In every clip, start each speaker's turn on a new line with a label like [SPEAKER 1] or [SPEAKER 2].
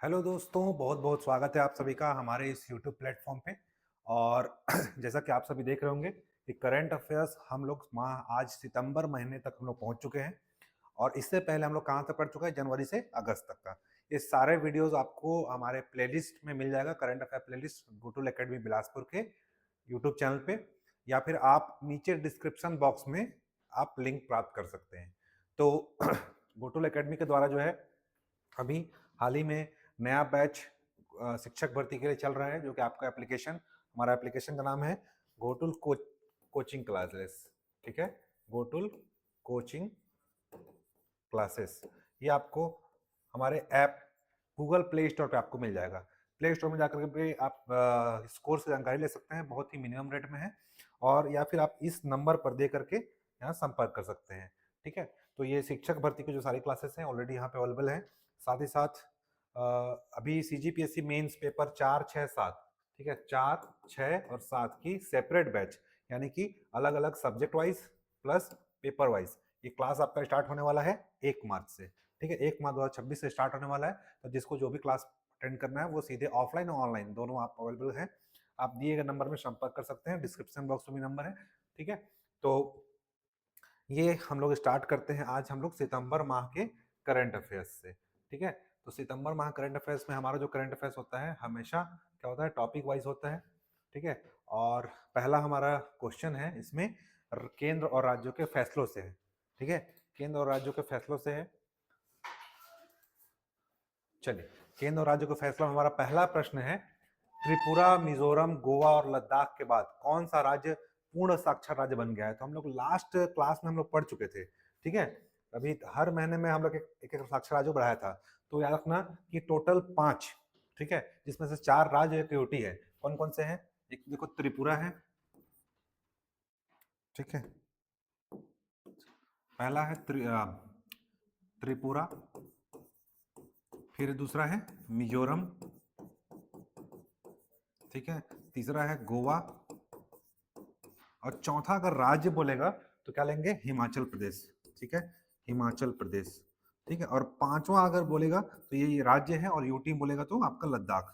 [SPEAKER 1] Hello दोस्तों, बहुत बहुत स्वागत है आप सभी का हमारे इस यूट्यूब प्लेटफॉर्म पे। और जैसा कि आप सभी देख रहे होंगे कि करंट अफेयर्स हम लोग माह आज सितंबर महीने तक हम लोग पहुंच चुके हैं। और इससे पहले हम लोग कहाँ तक पढ़ चुके हैं, जनवरी से अगस्त तक का। ये सारे वीडियोस आपको हमारे प्लेलिस्ट में मिल जाएगा, current affair playlist Ghotul academy Bilaspur के यूट्यूब चैनल पे, या फिर आप नीचे डिस्क्रिप्शन बॉक्स में आप लिंक प्राप्त कर सकते हैं। तो गोटुल एकेडमी के द्वारा जो है अभी हाल ही में नया बैच शिक्षक भर्ती के लिए चल रहा है, जो कि आपका एप्लीकेशन, हमारा एप्लीकेशन का नाम है गोटुल कोचिंग क्लासेस। ठीक है, गोटुल कोचिंग क्लासेस। ये आपको हमारे ऐप गूगल प्ले स्टोर पे आपको मिल जाएगा। प्ले स्टोर में जाकर के आप इस कोर्स की जानकारी ले सकते हैं, बहुत ही मिनिमम रेट में है। और या फिर आप इस नंबर पर दे करके यहाँ संपर्क कर सकते हैं। ठीक है, तो ये शिक्षक भर्ती की जो सारी क्लासेस हैं ऑलरेडी यहाँ पे अवेलेबल हैं। साथ ही साथ अभी सीजीपीएससी मेंस पेपर 4, 6, 7, ठीक है, 4, 6 और 7 की सेपरेट बैच, यानी कि अलग अलग subject wise plus paper wise ये क्लास आपका स्टार्ट होने वाला है 1 मार्च से। ठीक है, 1 मार्च 2026 से स्टार्ट होने वाला है। तो जिसको जो भी क्लास अटेंड करना है वो सीधे ऑफलाइन और ऑनलाइन दोनों आप अवेलेबल हैं। आप दिए गए नंबर में संपर्क कर सकते हैं, डिस्क्रिप्शन बॉक्स में भी नंबर है। ठीक है, तो ये हम लोग स्टार्ट करते हैं आज हम लोग सितंबर माह के करंट अफेयर्स से। ठीक है, तो सितंबर माह करंट अफेयर्स में हमारा जो करंट अफेयर्स होता है हमेशा क्या होता है, टॉपिक वाइज होता है। ठीक है, और पहला हमारा क्वेश्चन है इसमें केंद्र और राज्यों के फैसलों से है। ठीक है, केंद्र और राज्यों के फैसलों से है। चलिए, केंद्र और राज्यों के फैसलों में हमारा पहला प्रश्न है, त्रिपुरा, मिजोरम, गोवा और लद्दाख के बाद कौन सा राज्य पूर्ण साक्षर राज्य बन गया है। तो हम लोग लास्ट क्लास में हम लोग पढ़ चुके थे। ठीक है, अभी हर महीने में हम लोग एक एक साक्षर राज्य बढ़ाया था। तो याद रखना कि टोटल 5, ठीक है, जिसमें से 4 राज्य एक यूटी है। कौन कौन से हैं? एक देखो त्रिपुरा है, ठीक है, पहला है त्रिपुरा, फिर दूसरा है मिजोरम, ठीक है, तीसरा है गोवा, और चौथा अगर राज्य बोलेगा तो क्या लेंगे, हिमाचल प्रदेश। ठीक है, हिमाचल प्रदेश। ठीक है, और पांचवा अगर बोलेगा तो ये राज्य है, और यूटी बोलेगा तो आपका लद्दाख।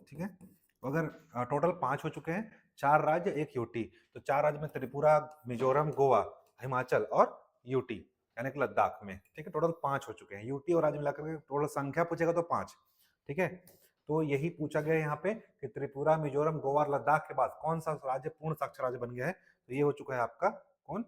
[SPEAKER 1] ठीक है, तो अगर टोटल 5 हो चुके हैं, 4 राज्य 1 यूटी। तो 4 राज्य में त्रिपुरा, मिजोरम, गोवा, हिमाचल और यूटी, यानी कि लद्दाख में। ठीक है, टोटल 5 हो चुके हैं। यूटी और राज्य मिलाकर के टोटल संख्या पूछेगा तो 5। ठीक है, तो यही पूछा गया यहाँ पे कि त्रिपुरा, मिजोरम, गोवा और लद्दाख के बाद कौन सा राज्य पूर्ण साक्षर राज्य बन गया है। तो ये हो चुका है आपका कौन,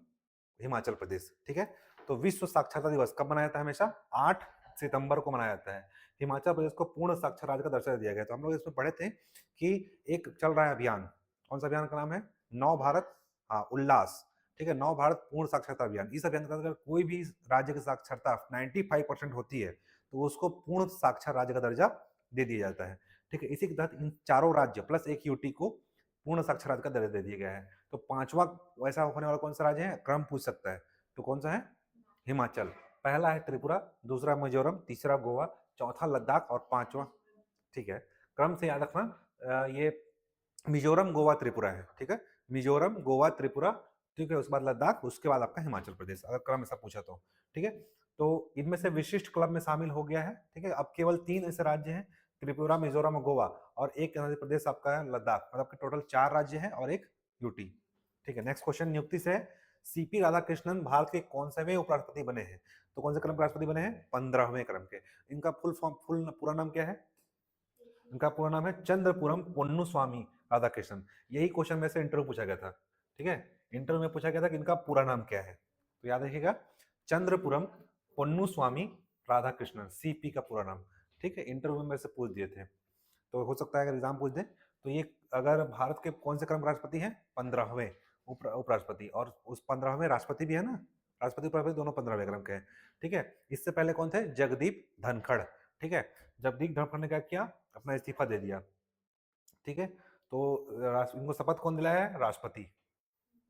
[SPEAKER 1] हिमाचल प्रदेश। ठीक है, तो विश्व साक्षरता दिवस कब मनाया जाता है? हमेशा 8 सितंबर को मनाया जाता है। हिमाचल प्रदेश को पूर्ण साक्षर राज्य का दर्जा दिया गया। तो हम लोग इसमें पढ़े थे कि एक चल रहा है अभियान, कौन सा अभियान का नाम है, नव भारत, हाँ, उल्लास। ठीक है, नव भारत पूर्ण साक्षरता अभियान। इस अभियान के तहत अगर कोई भी राज्य की साक्षरता 95% होती है तो उसको पूर्ण साक्षर राज्य का दर्जा दे दिया जाता है। ठीक है, इसी के तहत इन चारों राज्य प्लस एक यूटी को पूर्ण साक्षर राज्य का दर्जा दे दिया गया है। तो पांचवा वैसा होने वाला कौन सा राज्य है, क्रम पूछ सकता है, तो कौन सा है, हिमाचल। पहला है त्रिपुरा, दूसरा मिजोरम, तीसरा गोवा, चौथा लद्दाख और पांचवा, ठीक है, क्रम से याद रखना, ये मिजोरम, गोवा, त्रिपुरा है। ठीक है, मिजोरम, गोवा, त्रिपुरा, ठीक है, उसके बाद लद्दाख, उसके बाद आपका हिमाचल प्रदेश, अगर क्रम ऐसा पूछा तो। ठीक है, तो इनमें से विशिष्ट क्लब में शामिल हो गया है। ठीक है, अब केवल 3 ऐसे राज्य हैं, त्रिपुरा, मिजोरम और गोवा, और एक आंध्र प्रदेश आपका है लद्दाख, मतलब टोटल 4 राज्य हैं और एक यूटी। ठीक है, नेक्स्ट क्वेश्चन नियुक्ति से है, सीपी राधाकृष्णन भारत के कौन से उपराष्ट्रपति बने हैं। तो कौन से क्रम के राष्ट्रपति बने हैं, 15वें क्रम के। इनका फुल पूरा नाम क्या है, इनका पूरा नाम है चंद्रपुरम पोन्नु स्वामी राधाकृष्णन। यही क्वेश्चन में से इंटरव्यू पूछा गया था। ठीक है, इंटरव्यू में पूछा गया था कि इनका पूरा नाम क्या है। तो याद रखिएगा, चंद्रपुरम पोन्नु स्वामी राधाकृष्णन, सीपी का पूरा नाम। ठीक है, इंटरव्यू में से पूछ दिए थे, तो हो सकता है अगर एग्जाम पूछ दे तो ये, अगर भारत के कौन से क्रम राष्ट्रपति हैं, 15वें उपराष्ट्रपति, और उस 15वें राष्ट्रपति भी है ना, राष्ट्रपति उपराष्ट्रपति दोनों 15वें क्रम के हैं। ठीक है, इससे पहले कौन थे, जगदीप धनखड़। ठीक है, जगदीप धनखड़ ने क्या किया, अपना इस्तीफा दे दिया। ठीक है, तो इनको शपथ कौन दिलाया है, राष्ट्रपति।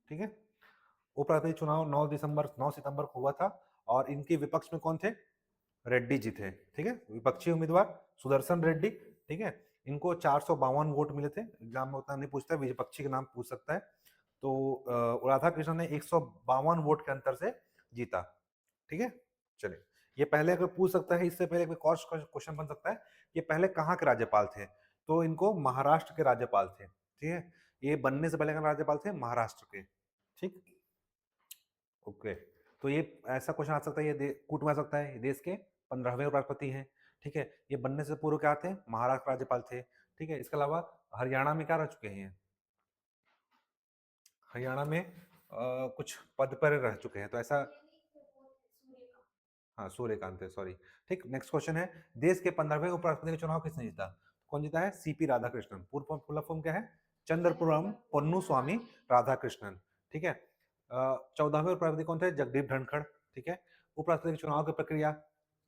[SPEAKER 1] ठीक है, उपराष्ट्रपति चुनाव 9 सितंबर को हुआ था, और इनके विपक्ष में कौन थे, रेड्डी जी थे। ठीक है, विपक्षी उम्मीदवार सुदर्शन रेड्डी। ठीक है, इनको 452 वोट मिले थे। एग्जाम में उतना नहीं पूछता, विपक्षी का नाम पूछ सकता है। तो राधा कृष्णन ने 152 वोट के अंतर से जीता। ठीक है, चलिए, ये पहले अगर पूछ सकता है, इससे पहले क्वेश्चन बन सकता है, ये पहले कहाँ के राज्यपाल थे, तो इनको महाराष्ट्र के राज्यपाल थे, ठीक है। ये बनने से पहले राज्यपाल थे महाराष्ट्र के, ठीक। ओके, तो ये ऐसा क्वेश्चन आ सकता है, ये कूट में आ सकता है, देश के 15वें उपराष्ट्रपति हैं, ठीक है। ये बनने से पूर्व क्या थे, महाराष्ट्र राज्यपाल थे, ठीक है। इसके अलावा हरियाणा में क्या रह चुके हैं, हरियाणा में कुछ पद पर रह चुके हैं, तो ऐसा, हाँ सूर्यकांत है, सॉरी, ठीक। नेक्स्ट क्वेश्चन है, देश के 15वें उपराष्ट्रपति का चुनाव किसने जीता, कौन जीता है, सीपी राधाकृष्णन। पूर्ण फॉर्म क्या है, चंद्रपुरम पन्नू स्वामी राधाकृष्णन, ठीक है। 14वें उपराष्ट्रपति कौन थे, जगदीप धनखड़, ठीक है। उपराष्ट्रपति के चुनाव की प्रक्रिया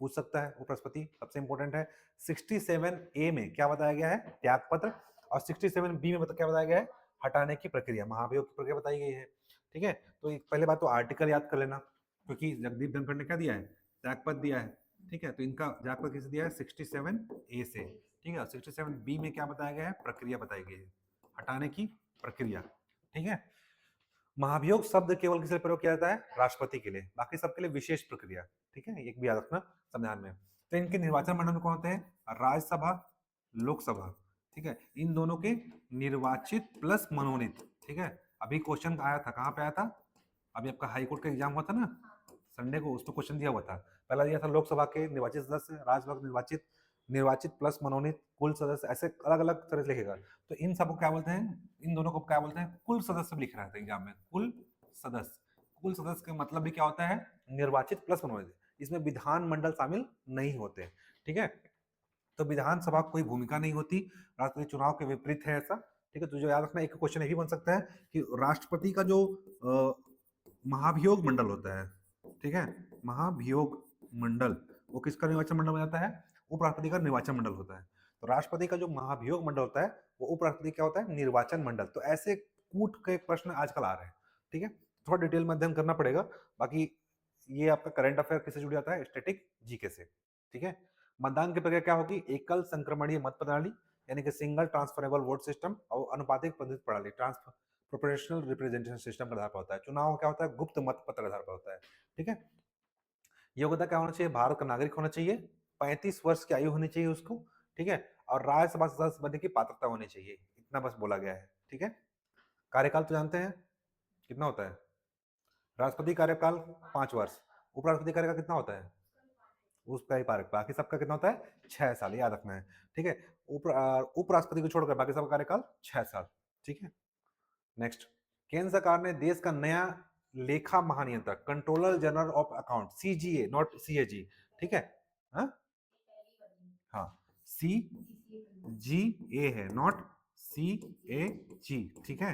[SPEAKER 1] पूछ सकता है उपराष्ट्रपति, सबसे इंपॉर्टेंट है। 67A में क्या बताया गया है, त्यागपत्र, और 67B में क्या बताया गया है, हटाने की प्रक्रिया, महाभियोग की प्रक्रिया बताई गई है, ठीक है। तो पहले बात तो आर्टिकल याद कर लेना, क्योंकि जगदीप धनखड़ ने क्या दिया है, त्यागपत्र दिया है, ठीक है। तो इनका त्यागपत्र किसे दिया है, 67A से, ठीक है। 67B में क्या बताया गया है, प्रक्रिया बताई गई है, हटाने की प्रक्रिया, ठीक है। महाभियोग शब्द केवल किस लिए प्रयोग किया जाता है, राष्ट्रपति के लिए, बाकी सबके लिए विशेष प्रक्रिया, ठीक है। एक भी याद रखना संविधान में। तो इनके निर्वाचन मंडल में कौन होते हैं, राज्यसभा, लोकसभा, ठीक है। इन दोनों के निर्वाचित प्लस मनोनीत, ठीक है। अभी क्वेश्चन आया था, कहाँ पे आया था, अभी आपका हाईकोर्ट का एग्जाम हुआ था ना संडे को, उसमें क्वेश्चन दिया हुआ था। पहला दिया था लोकसभा के निर्वाचित सदस्य, राज्यसभा निर्वाचित, निर्वाचित प्लस मनोनीत, कुल सदस्य, ऐसे अलग अलग तरह से लिखेगा। तो इन सबको क्या बोलते हैं, इन दोनों को क्या बोलते हैं, कुल सदस्य लिख रहा था एग्जाम में, कुल सदस्य। कुल सदस्य का मतलब भी क्या होता है, निर्वाचित प्लस मनोनीत, इसमें विधानमंडल शामिल नहीं होते, ठीक है। तो विधानसभा कोई भूमिका नहीं होती, राष्ट्रपति चुनाव के विपरीत है ऐसा, ठीक है। तो जो याद रखना, एक क्वेश्चन ये भी बन सकता है कि राष्ट्रपति का जो महाभियोग मंडल होता है, ठीक है, महाभियोग मंडल, वो किसका निर्वाचन मंडल बनाता है, उपराष्ट्रपति का निर्वाचन मंडल होता है। तो राष्ट्रपति का जो महाभियोग मंडल होता है, वो उपराष्ट्रपति क्या होता है, निर्वाचन मंडल। तो ऐसे कूट के प्रश्न आजकल आ रहे हैं, ठीक है। थोड़ा डिटेल में अध्ययन करना पड़ेगा, बाकी ये आपका करंट अफेयर किससे जुड़ जाता है, स्टैटिक जीके से, ठीक है। मतदान की प्रक्रिया क्या होगी, एकल संक्रमणीय मत प्रणाली, यानी कि सिंगल ट्रांसफरेबल वोट सिस्टम, और अनुपातिक पद्धति प्रणाली, ट्रांसफर प्रोपोर्शनल रिप्रेजेंटेशन सिस्टम का आधार पर होता है। चुनाव क्या होता है, गुप्त मत पत्र आधार पर होता है, ठीक है। योग्यता क्या होना चाहिए, भारत का नागरिक होना चाहिए, 35 वर्ष की आयु होनी चाहिए उसको, ठीक है। और राज्यसभा सदस्य बनने की पात्रता होनी चाहिए, इतना बस बोला गया है, ठीक है। कार्यकाल तो जानते हैं कितना होता है, राष्ट्रपति कार्यकाल 5 वर्ष, उपराष्ट्रपति कार्यकाल कितना होता है, उसका ही पार्क, बाकी सबका कितना होता है, 6 साल, याद रखना है, ठीक है। उपराष्ट्रपति को छोड़कर बाकी सबका कार्यकाल 6 साल, ठीक है। नेक्स्ट, केंद्र सरकार ने देश का नया लेखा महानियंत्रक, controller general of account, CGA not CAG, ठीक है, हाँ हाँ, सी जी ए है, नॉट सी ए जी, ठीक है।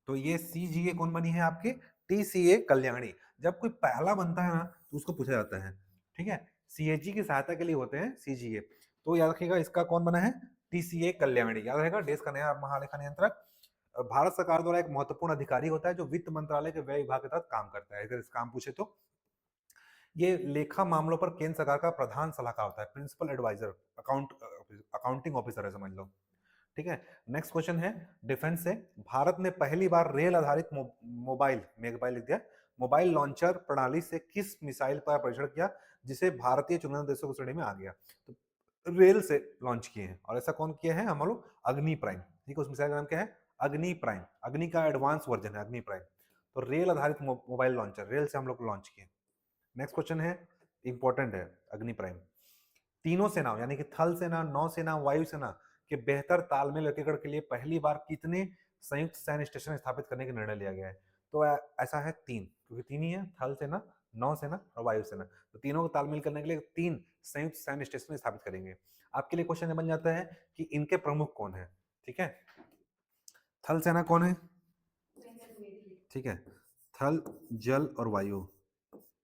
[SPEAKER 1] तो ये सीजीए कौन बनी है आपके, टीसीए कल्याणी। जब कोई पहला बनता है ना, तो उसको पूछा जाता है, ठीक है। सीएजी की सहायता के लिए होते हैं सीजीए, तो याद रखिएगा इसका कौन बना है, टीसीए कल्याणी, याद रहेगा, देश का नया महालेखा नियंत्रक। भारत सरकार द्वारा एक महत्वपूर्ण अधिकारी होता है जो वित्त मंत्रालय के व्यय विभाग के तहत काम करता है, अगर इस काम पूछे तो। ये लेखा मामलों पर केंद्र सरकार का प्रधान सलाहकार होता है, प्रिंसिपल एडवाइजर, अकाउंटिंग ऑफिसर है समझ लो, ठीक है। नेक्स्ट क्वेश्चन है डिफेंस से, भारत ने पहली बार रेल आधारित मोबाइल मेगाबाइल लिख दिया, मोबाइल लॉन्चर प्रणाली से किस मिसाइल का परीक्षण किया, जिसे भारतीय चुनिंदा देशों की श्रेणी में आ गया, तो रेल से लॉन्च किए हैं, और ऐसा कौन किया है, हम लोग अग्नि प्राइम, ठीक है। उस मिसाइल का नाम क्या है, अग्नि प्राइम, अग्नि का एडवांस वर्जन है अग्नि प्राइम। तो रेल आधारित मोबाइल लॉन्चर, रेल से हम लोग लॉन्च किए। नेक्स्ट क्वेश्चन है, इंपॉर्टेंट है, अग्नि प्राइम, तीनों सेनाओं यानी कि थल सेना, नौसेना, वायुसेना के बेहतर तालमेल एकीकरण के लिए पहली बार कितने संयुक्त सैन्य स्टेशन स्थापित करने का निर्णय लिया गया है, तो ऐसा है 3, क्योंकि 3 ही है, थल सेना, नौसेना और वायुसेना, तो तीनों को तालमेल करने के लिए 3 संयुक्त सैन्य स्टेशन स्थापित करेंगे। आपके लिए क्वेश्चन बन जाता है कि इनके प्रमुख कौन है, ठीक है। थल सेना कौन है, ठीक है, थल, जल और वायु,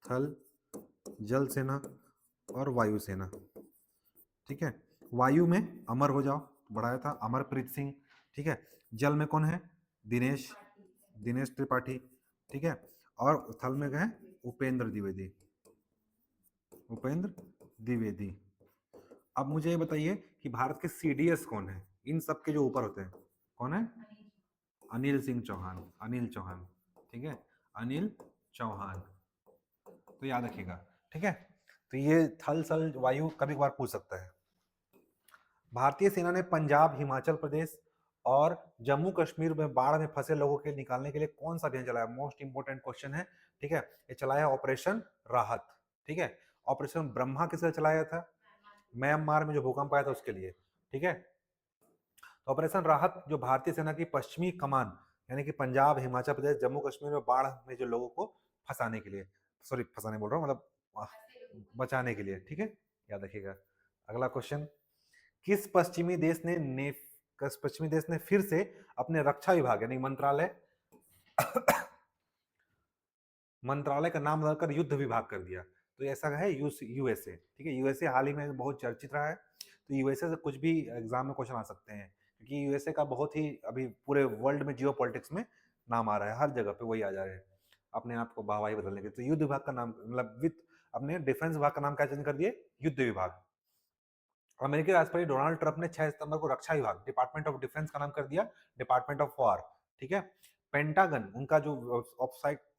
[SPEAKER 1] थल, जल सेना और वायु सेना, ठीक है। वायु में अमर हो जाओ, बढ़ाया था अमरप्रीत सिंह, ठीक है। जल में कौन है, दिनेश दिनेश त्रिपाठी, ठीक है। और थल में गए उपेंद्र द्विवेदी, उपेंद्र द्विवेदी। अब मुझे ये बताइए कि भारत के सीडीएस कौन है, इन सब के जो ऊपर होते हैं, कौन है, अनिल सिंह चौहान, अनिल चौहान, ठीक है, अनिल चौहान, तो याद रखिएगा, ठीक है, तो ये थल सल वायु कभी कभार पूछ सकता है। भारतीय सेना ने पंजाब, हिमाचल प्रदेश और जम्मू कश्मीर में बाढ़ में फंसे लोगों के निकालने के लिए कौन सा अभियान चलाया? मोस्ट इंपोर्टेंट क्वेश्चन है। ठीक है, ये चलाया ऑपरेशन राहत। ठीक है, ऑपरेशन ब्रह्मा किसने चलाया था? म्यांमार में जो भूकंप आया था उसके लिए। ठीक है, तो ऑपरेशन राहत जो भारतीय सेना की पश्चिमी कमान यानी कि पंजाब, हिमाचल प्रदेश, जम्मू कश्मीर में बाढ़ में जो लोगों को फंसाने के लिए, सॉरी फंसाने बोल रहा हूँ, मतलब बचाने के लिए। ठीक है, याद रखिएगा। अगला क्वेश्चन, किस पश्चिमी देश ने फिर से अपने रक्षा विभाग यानी मंत्रालय का नाम बदलकर युद्ध विभाग कर दिया? तो ऐसा है यूएसए। ठीक है, यूएसए हाल ही में बहुत चर्चित रहा है, तो यूएसए से कुछ भी एग्जाम में क्वेश्चन आ सकते हैं, क्योंकि यूएसए का बहुत ही अभी पूरे वर्ल्ड में जियो पॉलिटिक्स में नाम आ रहा है, हर जगह पे वही आ जा रहे हैं अपने आप को वाहवाही बदलने के। तो युद्ध विभाग का नाम, मतलब वित्त, अपने डिफेंस विभाग का नाम क्या चेंज कर दिए? युद्ध विभाग। अमेरिकी राष्ट्रपति डोनाल्ड ट्रंप ने 6 सितंबर को रक्षा विभाग, डिपार्टमेंट ऑफ डिफेंस का नाम कर दिया डिपार्टमेंट ऑफ वॉर। ठीक है, पेंटागन उनका जो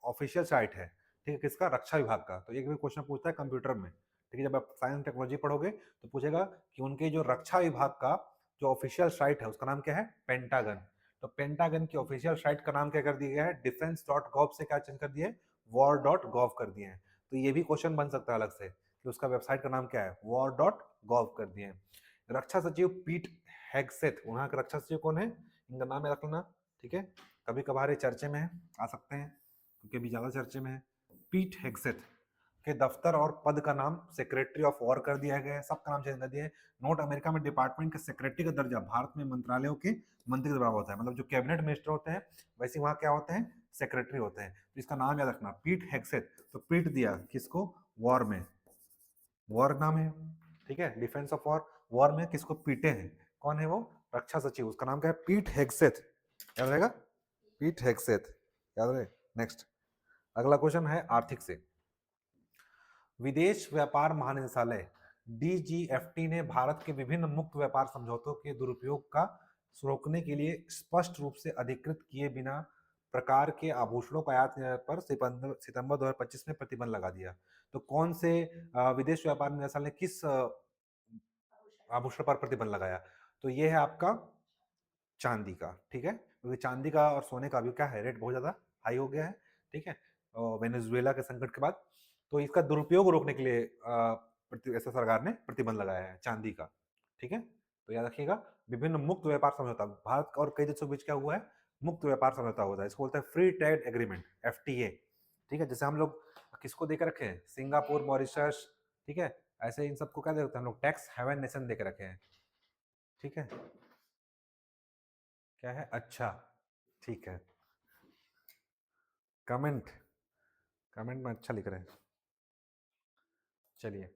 [SPEAKER 1] ऑफिशियल साइट है, ठीक है, किसका? रक्षा विभाग का। तो एक भी क्वेश्चन पूछता है कंप्यूटर में, ठीक है, जब आप साइंस टेक्नोलॉजी पढ़ोगे तो पूछेगा कि उनके जो रक्षा विभाग का जो ऑफिशियल साइट है उसका नाम क्या है? पेंटागन। तो पेंटागन की ऑफिशियल साइट का नाम क्या कर दिया गया है? defense.gov से क्या चेंज कर दिए? war.gov कर दिए हैं। तो ये भी क्वेश्चन बन सकता है अलग से कि उसका वेबसाइट का नाम क्या है? war.gov कर दिए हैं। रक्षा सचिव पीट हेगसेथ, वहां का रक्षा सचिव कौन है? इनका नाम याद रखना। ठीक है, कभी कभार ये चर्चे में आ सकते हैं क्योंकि अभी ज्यादा चर्चे में है। पीट हेगसेथ के दफ्तर और पद का नाम सेक्रेटरी ऑफ वॉर कर दिया गया है, सबका नाम चेंज कर दिया है। नोट, अमेरिका में डिपार्टमेंट के सेक्रेटरी का दर्जा भारत में मंत्रालयों के मंत्री के बराबर होता है, मतलब जो कैबिनेट मिनिस्टर होते हैं वैसे वहां क्या होते हैं? सेक्रेटरी होते हैं। तो इसका नाम याद रखना, पीट हेगसेथ। तो पीट दिया किसको? वॉर में, वॉर नाम है। ठीक है, डिफेंस ऑफ वॉर, वॉर में किसको पीटे हैं? कौन है वो? रक्षा सचिव, उसका नाम क्या है? Pete Hegseth. याद रहेगा, पीट हेगसेथ, याद रहे। नेक्स्ट, अगला क्वेश्चन है आर्थिक से। विदेश व्यापार महानिदेशालय डीजीएफटी ने भारत के विभिन्न मुक्त व्यापार समझौतों के दुरुपयोग का रोकने के लिए स्पष्ट रूप से अधिकृत किए बिना प्रकार के आभूषणों का आयात निर्यात पर सितंबर 2025 में प्रतिबंध लगा दिया। तो कौन से विदेश व्यापार निदेशालय ने किस आभूषण पर प्रतिबंध लगाया? तो ये है आपका चांदी का। ठीक है, क्योंकि चांदी का और सोने का भी क्या है? रेट बहुत ज्यादा हाई हो गया है। ठीक है, वेनेजुएला के संकट के बाद, तो इसका दुरुपयोग रोकने के लिए ऐसा सरकार ने प्रतिबंध लगाया है चांदी का। ठीक है, तो याद रखिएगा, विभिन्न मुक्त व्यापार समझौता भारत और कई देशों के बीच क्या हुआ है? मुक्त व्यापार समझौता होता है, इसको बोलते हैं फ्री ट्रेड एग्रीमेंट, एफटीए। ठीक है, जैसे हम लोग किसको देकर रखे हैं? Singapore, Mauritius. ठीक है, ऐसे इन सबको क्या देते हैं हम लोग? टैक्स हेवन नेशन देकर रखे हैं। ठीक है, क्या है? अच्छा, ठीक है, कमेंट, कमेंट में अच्छा लिख रहे हैं। चलिए,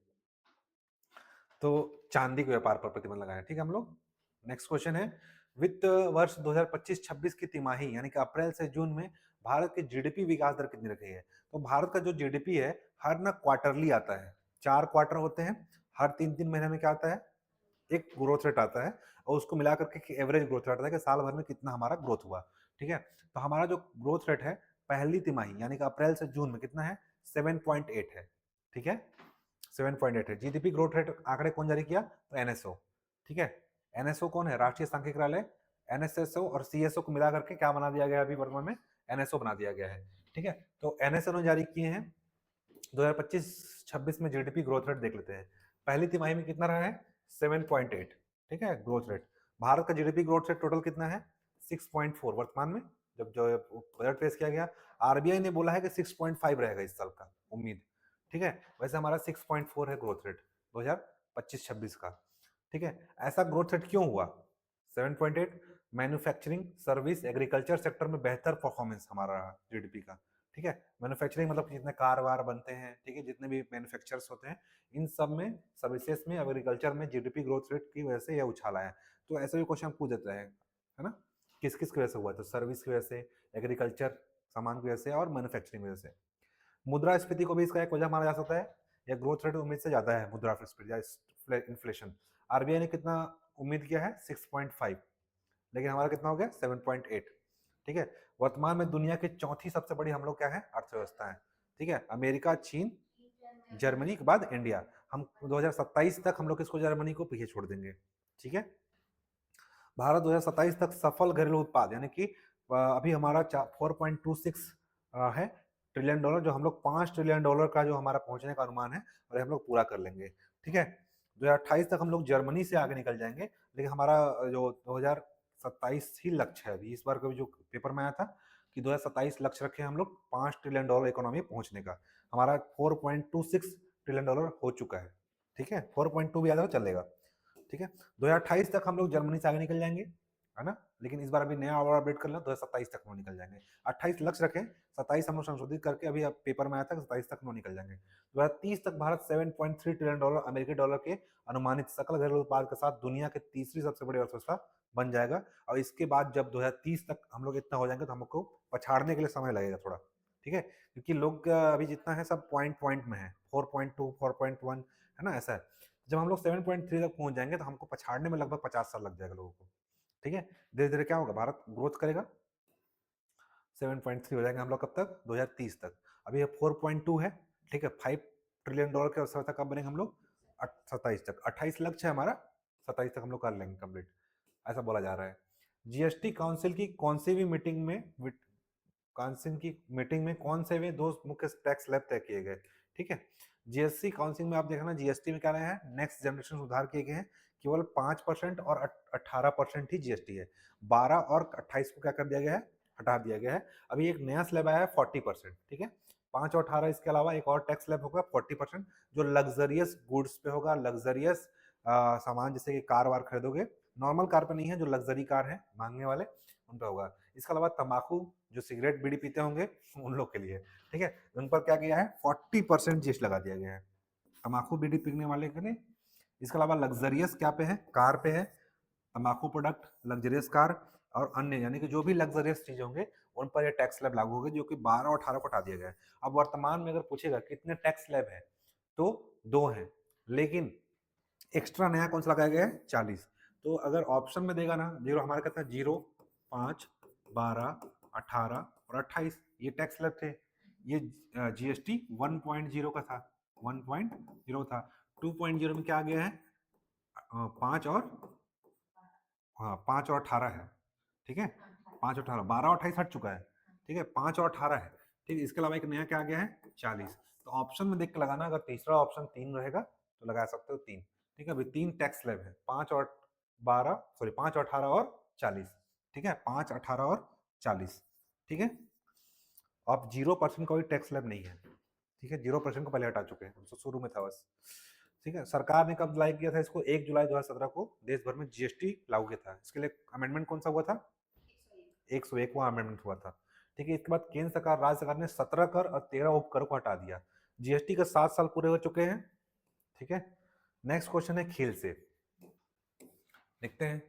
[SPEAKER 1] तो चांदी के व्यापार पर प्रतिबंध लगाया। ठीक है हम लोग। नेक्स्ट क्वेश्चन है, वित्त वर्ष 2025-26 की तिमाही यानी कि अप्रैल से जून में भारत की जीडीपी विकास दर कितनी रही है? तो भारत का जो जीडीपी है हर ना क्वार्टरली आता है, 4 क्वार्टर होते हैं, हर 3-3 महीने में क्या आता है? एक ग्रोथ रेट आता है, और उसको मिला करके एवरेज ग्रोथ रेट आता है कि साल भर में कितना हमारा ग्रोथ हुआ। ठीक है, तो हमारा जो ग्रोथ रेट है पहली तिमाही यानी कि अप्रैल से जून में कितना है? 7.8 है। ठीक है, 7.8 है। जीडीपी ग्रोथ रेट आंकड़े कौन जारी किया? तो एनएसओ। ठीक है, एनएसओ कौन है? राष्ट्रीय सांख्यिकी कार्यालय। एनएसएसओ और सीएसओ को मिला करके क्या बना दिया गया अभी वर्तमान में? एनएसओ बना दिया गया है। ठीक है, तो एनएसओ ने जारी किए हैं। 2025-26 में जीडीपी ग्रोथ रेट देख लेते हैं। पहली तिमाही में कितना रहा है? 7.8। ठीक है, ग्रोथ रेट। भारत का जीडीपी ग्रोथ रेट टोटल कितना है? 6.4 वर्तमान में, जब जो बजट पेश किया गया। आरबीआई ने बोला है कि 6.5 रहेगा इस साल का उम्मीद। ठीक है, वैसे हमारा 6.4 है ग्रोथ रेट 2025-26 का। ठीक है, ऐसा ग्रोथ रेट क्यों हुआ? 7.8, मैन्युफैक्चरिंग, सर्विस, एग्रीकल्चर सेक्टर में बेहतर परफॉर्मेंस हमारा रहा जीडीपी का। ठीक है, मैन्युफैक्चरिंग मतलब जितने कार वार बनते हैं, ठीक है, जितने भी मैन्युफैक्चरर्स होते हैं, इन सब में, सर्विसेज में, एग्रीकल्चर में जीडीपी ग्रोथ रेट की वजह से यह उछाल आया। तो ऐसे भी क्वेश्चन पूछ देता है ना, किस किस की वजह से हुआ? तो सर्विस की वजह से, एग्रीकल्चर सामान की वजह से और मैन्युफैक्चरिंग की वजह से। मुद्रास्फीति को भी इसका एक वजह माना जा सकता है, या ग्रोथ रेट उम्मीद से ज्यादा है मुद्रास्फीति या इन्फ्लेशन। आरबीआई ने कितना उम्मीद किया है? 6.5, लेकिन हमारा कितना हो गया? 7.8। ठीक है, वर्तमान में दुनिया की चौथी सबसे बड़ी हम लोग क्या है? अर्थव्यवस्था है। ठीक है, अमेरिका, चीन, जर्मनी के बाद इंडिया। हम 2027 तक हम लोग इसको जर्मनी को पीछे छोड़ देंगे, ठीक है। भारत 2027 तक सफल घरेलू उत्पाद यानी कि अभी हमारा 4.26 है ट्रिलियन डॉलर, जो हम लोग 5 ट्रिलियन डॉलर का जो हमारा पहुंचने का अनुमान है और हम लोग पूरा कर लेंगे, ठीक है। 2028 तक हम लोग जर्मनी से आगे निकल जाएंगे, लेकिन हमारा जो 2027 ही लक्ष्य है। अभी इस बार का जो पेपर में आया था कि 2027 लक्ष्य रखे हम लोग 5 ट्रिलियन डॉलर इकोनॉमी पहुंचने का। हमारा 4.26 ट्रिलियन डॉलर हो चुका है, ठीक है। 4.2 भी आ जाए तो चलेगा, ठीक है। 2028 तक हम लोग जर्मनी से आगे निकल जाएंगे, है ना। लेकिन इस बार अभी नया और अपडेट कर लें, 2027 तक हम निकल जाएंगे। 28 लक्ष्य रखें, 27 हम लोग संशोधित करके अभी अब पेपर में आया था 27 तक हम निकल जाएंगे। 2030 तक भारत 7.3 ट्रिलियन डॉलर अमेरिकी डॉलर के अनुमानित सकल घरेलू उत्पाद के साथ दुनिया के तीसरी सबसे बड़ी अर्थव्यवस्था बन जाएगा। और इसके बाद जब 2030 तक हम लोग इतना हो जाएंगे तो हमको पछाड़ने के लिए समय लगेगा थोड़ा, ठीक है। क्योंकि लोग अभी जितना है सब पॉइंट पॉइंट में है, 4.2 4.1 है ना, ऐसा है। जब हम लोग 7.3 तक पहुंच जाएंगे तो हमको पछाड़ने में लगभग 50 साल लग जाएगा लोगों को, ठीक है। धीरे धीरे क्या होगा, भारत ग्रोथ करेगा, 7.3 हो जाएंगे हम लोग कब तक, 2030 तक। अभी ये 4.2 है, ठीक है। 5 ट्रिलियन डॉलर की अर्थव्यवस्था कब बनेंगे हम लोग, 27 तक। 28 लक्ष्य है हमारा, 27 तक हम लोग कर लेंगे कंप्लीट, ऐसा बोला जा रहा है। जीएसटी काउंसिल की कौन सी भी मीटिंग में काउंसिल की मीटिंग में कौन से वे दो मुख्य टैक्स स्लैब तय किए गए, ठीक है। जीएसटी काउंसिल में आप देखना, जीएसटी में क्या रहे हैं, नेक्स्ट जनरेशन सुधार किए गए हैं। केवल 5% और 18% ही जीएसटी है। 12 और 28 को क्या कर दिया गया है, हटा दिया गया है। अभी एक नया स्लैब आया है 40%, ठीक है। 5 और 18 इसके अलावा एक और टैक्स स्लैब होगा 40%, जो लग्जरियस गुड्स पे होगा। लग्जरियस सामान जैसे कि कार वार खरीदोगे, नॉर्मल कार पे नहीं है, जो लग्जरी कार है मांगने वाले उन पे होगा। इसके अलावा तंबाकू, जो सिगरेट बीड़ी पीते होंगे उन लोग के लिए, ठीक है, उन पर क्या किया है, 40% जीएसटी लगा दिया गया है, तंबाकू बीड़ी पीने वाले के लिए। इसके अलावा लग्जरियस क्या पे है, कार पे है, तंबाकू प्रोडक्ट, लग्जरियस कार और अन्य यानी कि जो भी लग्जरियस चीजें होंगे उन पर ये टैक्स स्लैब लागू होगी, जो कि 12 और 18 को हटा दिया गया है। अब वर्तमान में अगर पूछेगा कितने टैक्स स्लैब है, तो 2 हैं, लेकिन एक्स्ट्रा नया कौन सा लगाया गया है, 40। तो अगर ऑप्शन में देगा ना, जीरो हमारे कहता है 0, 5, 12, 18 और 28 ये टैक्स स्लैब थे। ये जीएसटी 1.0 का था, 1.0 था। 2.0 में क्या आ गया है, 5 और, हाँ 5 और 18 है, ठीक है। 5 और 18, 12 और 28 हट चुका है, ठीक है। 5 और 18 है, ठीक है। इसके अलावा एक नया क्या आ गया है, 40। तो ऑप्शन में देख के लगाना, अगर तीसरा ऑप्शन 3 रहेगा तो लगा सकते हो 3, ठीक है। अभी 3 टैक्स स्लैब है, 5 और 12, सॉरी 5 और 18 और 40, ठीक है। 5, 18 और 40, ठीक है। अब 0% का भी टैक्स स्लैब नहीं है, ठीक है। 0% को पहले हटा चुके हैं, तो शुरू में था बस, ठीक है। सरकार ने कब लागू किया था इसको, 1 जुलाई 2017 को देश भर में जीएसटी लागू किया था। इसके लिए अमेंडमेंट कौन सा हुआ था, 101वां अमेंडमेंट हुआ था, ठीक है। इसके बाद केंद्र सरकार, राज्य सरकार ने 17 कर और 13 उपकर को हटा दिया। जीएसटी के 7 साल पूरे हो चुके हैं, ठीक है। नेक्स्ट क्वेश्चन है खेल से, देखते हैं।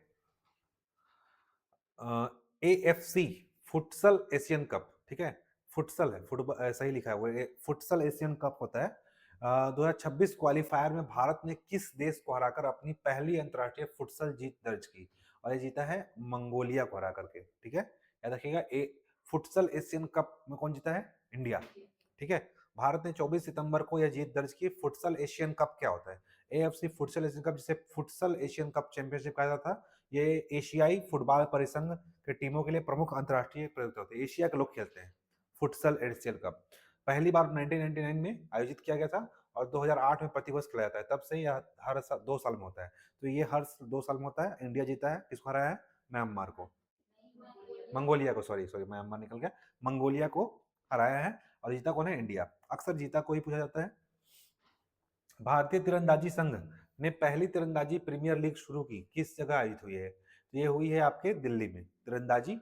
[SPEAKER 1] एएफसी फुटसल एशियन कप, ठीक है। फुटसल है, फुटबॉल ऐसा ही लिखा है, वो फुटसल एशियन कप होता है। 2026 क्वालिफायर में भारत ने किस देश को हराकर अपनी पहली अंतर्राष्ट्रीय फुटसल जीत दर्ज की, और ये जीता है मंगोलिया को हरा करके, ठीक है। याद रखिएगा, फुटसल एशियन कप में कौन जीता है, इंडिया, ठीक है। भारत ने 24 सितंबर को यह जीत दर्ज की। फुटसल एशियन कप क्या होता है, एएफसी फुटसल एशियन कप, जिसे फुटसल एशियन कप चैंपियनशिप कहा जाता था। ये एशियाई फुटबॉल परिसंघ के टीमों के लिए प्रमुख अंतर्राष्ट्रीय प्रतियोगिता होती है, एशिया के लोग खेलते हैं फुटसल एशियन कप। पहली बार 1999 में आयोजित किया गया था और 2008 में प्रतिवर्ष खेला जाता है। तब से यह हर 2 साल में होता है, तो ये हर 2 साल में होता है। इंडिया जीता है, किसको हराया है, म्यांमार को, मंगोलिया को, सॉरी सॉरी म्यांमार निकल गया, मंगोलिया को हराया है। और जीता कौन है, इंडिया। अक्सर जीता को ही पूछा जाता है। भारतीय तीरंदाजी संघ ने पहली तीरंदाजी प्रीमियर लीग शुरू की किस जगह आयोजित हुई है, तो ये हुई है आपके दिल्ली में, तीरंदाजी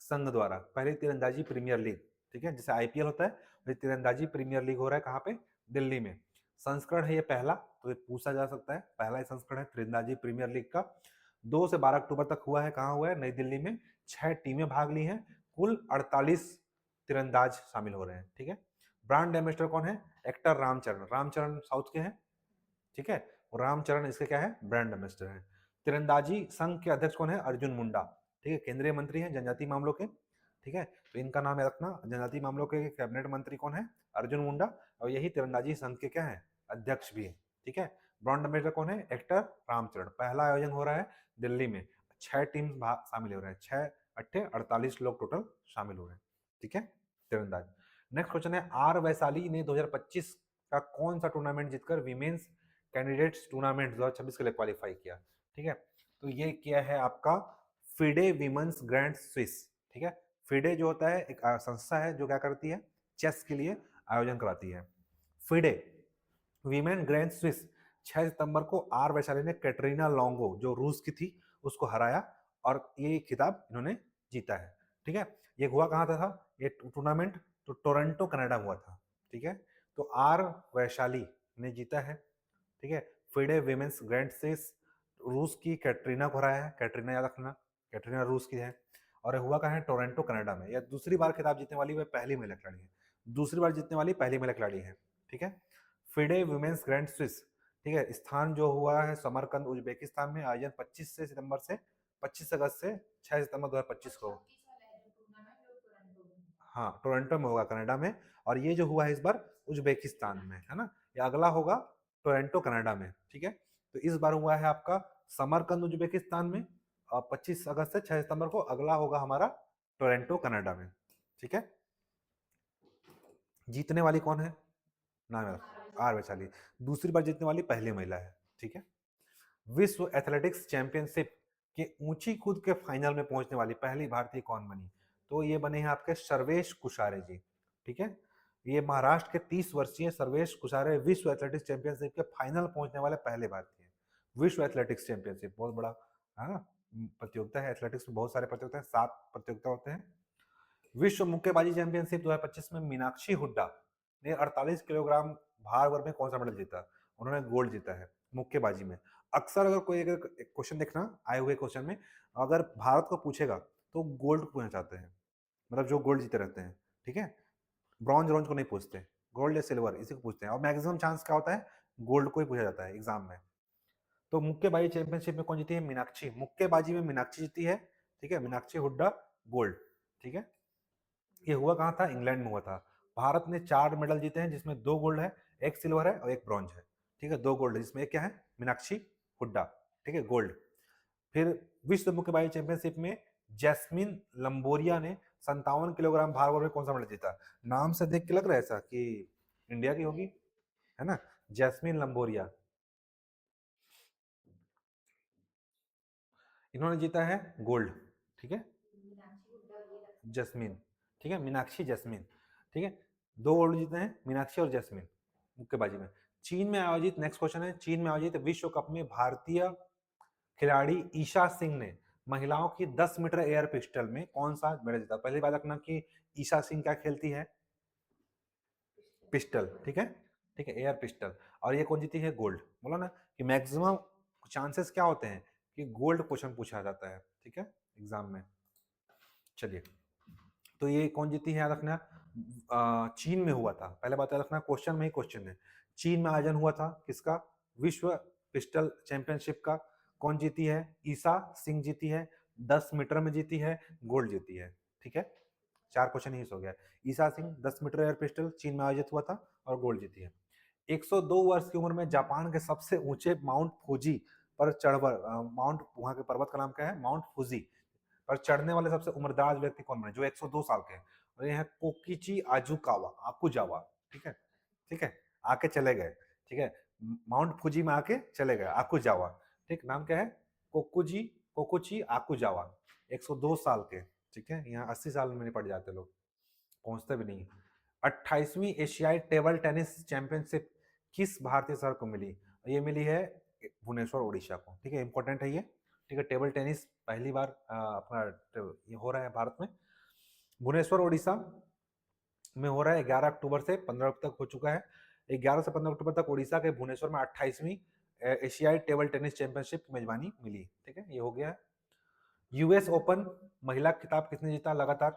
[SPEAKER 1] संघ द्वारा पहली तीरंदाजी प्रीमियर लीग, ठीक है। जैसे आईपीएल होता है वही तीरंदाजी प्रीमियर लीग हो रहा है, कहाँ पे, दिल्ली में। संस्करण है ये पहला, तो ये पूछा जा सकता है, पहला ही संस्करण है तीरंदाजी प्रीमियर लीग का। 2 से 12 अक्टूबर तक हुआ है, कहाँ हुआ है, नई दिल्ली में। 6 टीमें भाग ली हैं, कुल 48 तीरंदाज शामिल हो रहे हैं, ठीक है। ब्रांड एम्बेसडर कौन है, एक्टर रामचरण, रामचरण साउथ के हैं, ठीक है। और रामचरण इसके क्या है, ब्रांड एम्बेसडर है। तीरंदाजी संघ के अध्यक्ष कौन है, अर्जुन मुंडा, ठीक है, केंद्रीय मंत्री हैं जनजातीय मामलों के, ठीक है। तो इनका नाम याद रखना, जनजातीय मामलों के कैबिनेट मंत्री कौन है, अर्जुन मुंडा। और यही तीरंदाजी संघ के क्या है, अध्यक्ष भी है। ठीक है, ब्रॉन्ज मेडल कौन है, एक्टर रामचरण। पहला आयोजन हो रहा है दिल्ली में, 6 टीम शामिल हो रहे हैं, 6 अट्ठे 48 लोग टोटल शामिल हो रहे हैं। ठीक है, तीरंदाज। नेक्स्ट क्वेश्चन है, आर वैशाली ने 2025 का कौन सा टूर्नामेंट जीतकर विमेन्स कैंडिडेट्स टूर्नामेंट 2026 के लिए क्वालिफाई किया। ठीक है, तो ये किया है आपका फिडे विमेंस ग्रैंड स्विस। ठीक है, फिडे जो होता है एक संस्था है जो क्या करती है, चेस के लिए आयोजन कराती है। फिडे वीमेन ग्रैंड स्विस 6 सितंबर को आर वैशाली ने कैटरीना लॉन्गो जो रूस की थी उसको हराया और ये खिताब इन्होंने जीता है। ठीक है, ये हुआ कहाँ था ये टूर्नामेंट, तो टोरंटो कनाडा हुआ था। ठीक है, तो आर वैशाली ने जीता है। ठीक है, फिडे विमेंस ग्रैंड स्विस रूस की कैटरीना को हराया है, कैटरीना याद रखना, कैटरीना रूस की है। और हुआ कहाँ है, टोरंटो कनाडा में। यह दूसरी बार खिताब जीतने वाली वह पहली महिला खिलाड़ी है, दूसरी बार जीतने वाली पहली महिला खिलाड़ी है। ठीक है, फिडे वुमेन्स ग्रैंड स्विस। ठीक है, स्थान जो हुआ है समरकंद उज्बेकिस्तान में, आयोजन 25 से सितंबर से 25 अगस्त से 6 सितंबर 2025 को। हाँ, टोरंटो में होगा कनाडा में, और ये जो हुआ है इस बार उज्बेकिस्तान में, है ना। ये अगला होगा टोरंटो कनाडा में। ठीक है, तो इस बार हुआ है आपका समरकंद उज्बेकिस्तान में 25 अगस्त से 6 सितंबर को, अगला होगा हमारा टोरंटो कनाडा में। ठीक है, जीतने वाली कौन है, नाम आर वैशाली, दूसरी बार जीतने वाली पहली महिला है। ठीक है, विश्व एथलेटिक्स चैंपियनशिप के ऊंची कूद के फाइनल में पहुंचने वाली पहली भारतीय कौन बनी, तो ये बने हैं आपके सर्वेश कुशारे जी। ठीक है, ये महाराष्ट्र के 30 वर्षीय सर्वेश कुशारे विश्व एथलेटिक्स चैंपियनशिप के फाइनल पहुंचने वाले पहले भारतीय। विश्व एथलेटिक्स चैंपियनशिप बहुत बड़ा प्रतियोगिता है, एथलेटिक्स में बहुत सारे प्रतियोगिता है, 7 प्रतियोगिता होते हैं। विश्व मुक्केबाजी चैंपियनशिप 2025 में मीनाक्षी हुड्डा ने 48 किलोग्राम भार वर्ग में कौन सा मेडल जीता, उन्होंने गोल्ड जीता है मुक्केबाजी में। अक्सर अगर कोई अगर क्वेश्चन देखना आए हुए क्वेश्चन में, अगर भारत को पूछेगा तो गोल्ड पूछना चाहते हैं, मतलब जो गोल्ड जीते रहते हैं। ठीक है, ब्रॉन्ज ब्रॉन्ज को नहीं पूछते, गोल्ड या सिल्वर इसी को पूछते हैं, और मैक्सिमम चांस क्या होता है, गोल्ड को ही पूछा जाता है एग्जाम में। तो मुक्केबाजी चैंपियनशिप में कौन जीती है, मीनाक्षी, मुक्केबाजी में मीनाक्षी जीती है। ठीक है, मीनाक्षी हुड्डा गोल्ड। ठीक है, ये हुआ कहाँ था, इंग्लैंड में हुआ था। भारत ने 4 मेडल जीते हैं जिसमें 2 गोल्ड है, 1 सिल्वर है और 1 ब्रॉन्ज है। ठीक है, 2 गोल्ड है जिसमें एक क्या है, मीनाक्षी हुड्डा। ठीक है, गोल्ड। फिर विश्व मुक्केबाजी चैंपियनशिप में जैस्मिन लंबोरिया ने 57 किलोग्राम भार वर्ग में कौन सा मेडल जीता, नाम से देख के लग रहा है ऐसा कि इंडिया की होगी, है ना, जैस्मिन लंबोरिया। इन्होंने जीता है गोल्ड। ठीक है, जस्मिन। ठीक है, मीनाक्षी जस्मिन। ठीक है, 2 गोल्ड जीते हैं मीनाक्षी और जस्मिन मुक्केबाजी में। चीन में आयोजित, नेक्स्ट क्वेश्चन है, चीन में आयोजित विश्व कप में भारतीय खिलाड़ी ईशा सिंह ने महिलाओं की 10 मीटर एयर पिस्टल में कौन सा मेडल जीता। पहली बात रखना कि ईशा सिंह क्या खेलती है, पिस्टल। ठीक है, ठीक है, एयर पिस्टल, और ये कौन जीती है, गोल्ड। बोला ना कि मैक्सिमम चांसेस क्या होते हैं कि गोल्ड क्वेश्चन पूछा जाता है। ठीक है, एग्जाम में। चलिए, तो ये कौन जीती है याद रखना, चीन में हुआ था, पहले बात याद रखना, क्वेश्चन में ही क्वेश्चन है। चीन में आयोजन हुआ था किसका, विश्व पिस्टल चैंपियनशिप का। कौन जीती है, ईसा सिंह जीती है, 10 मीटर में जीती है, गोल्ड जीती है। ठीक है, 4 क्वेश्चन ही हो गया। ईसा सिंह 10 मीटर एयर पिस्टल चीन में आयोजित हुआ था और गोल्ड जीती है। 102 वर्ष की उम्र में जापान के सबसे ऊंचे माउंट फूजी पर चढ़कर, माउंट, वहां के पर्वत का नाम क्या है, माउंट फूजी पर चढ़ने वाले सबसे उम्रदराज व्यक्ति कौन बने, जो 102 साल के हैं, और ये है कोकिची आजुकावा आकुजावा। ठीक है, ठीक है, आके चले गए। ठीक है, माउंट फूजी में आके चले गए, आकुजावा। ठीक, नाम क्या है, कोकुजी कोकुची आकुजावा, 102 साल के। ठीक है, यहाँ 80 साल में निपट जाते लोग, पहुंचते भी नहीं। 28वीं एशियाई टेबल टेनिस चैंपियनशिप किस भारतीय शहर को मिली, ये मिली है भुवनेश्वर उड़ीसा को। ठीक है, इंपॉर्टेंट है ये। ठीक है, टेबल टेनिस पहली बार अपना ये हो रहा है भारत में, भुवनेश्वर उड़ीसा में हो रहा है। 11 अक्टूबर से 15 अक्टूबर तक हो चुका है। 11 से 15 अक्टूबर तक उड़ीसा के भुवनेश्वर में 28वीं एशियाई टेबल टेनिस चैंपियनशिप की मेजबानी मिली। ठीक है, ये हो गया है। यूएस ओपन महिला खिताब किसने जीता लगातार,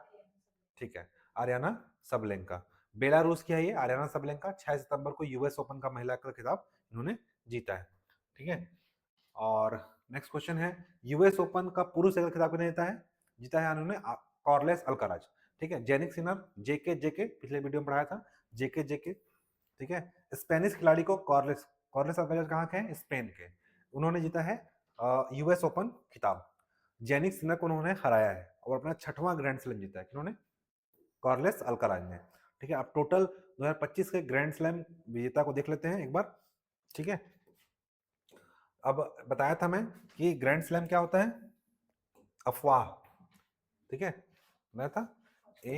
[SPEAKER 1] ठीक है, आर्याना सबलेंका। बेलारूस की है ये आर्याना सबलेंका, 6 सितंबर को यूएस ओपन का महिला का खिताब इन्होंने जीता है। ठीक है, और नेक्स्ट क्वेश्चन है, यूएस ओपन का पुरुष एकल खिताब किसने जीता है, जीता है उन्होंने कार्लेस अल्काराज। ठीक है, जेनिक सिनर, जेके जेके पिछले वीडियो में पढ़ाया था, जेके जेके ठीक है। स्पेनिश खिलाड़ी को कॉर्लेस कॉर्लेस अल्काराज कहाँ के हैं? स्पेन के। उन्होंने जीता है यूएस ओपन खिताब। जेनिक सिनर को उन्होंने हराया है और अपना 6वां ग्रैंड स्लैम जीता है। किन्होंने? कॉर्लेस अल्काराज ने। ठीक है, अब टोटल 2025 के ग्रैंड स्लैम विजेता को देख लेते हैं एक बार। ठीक है, अब बताया था मैं कि ग्रैंड स्लैम क्या होता है? अफवाह। ठीक है, बताया था ए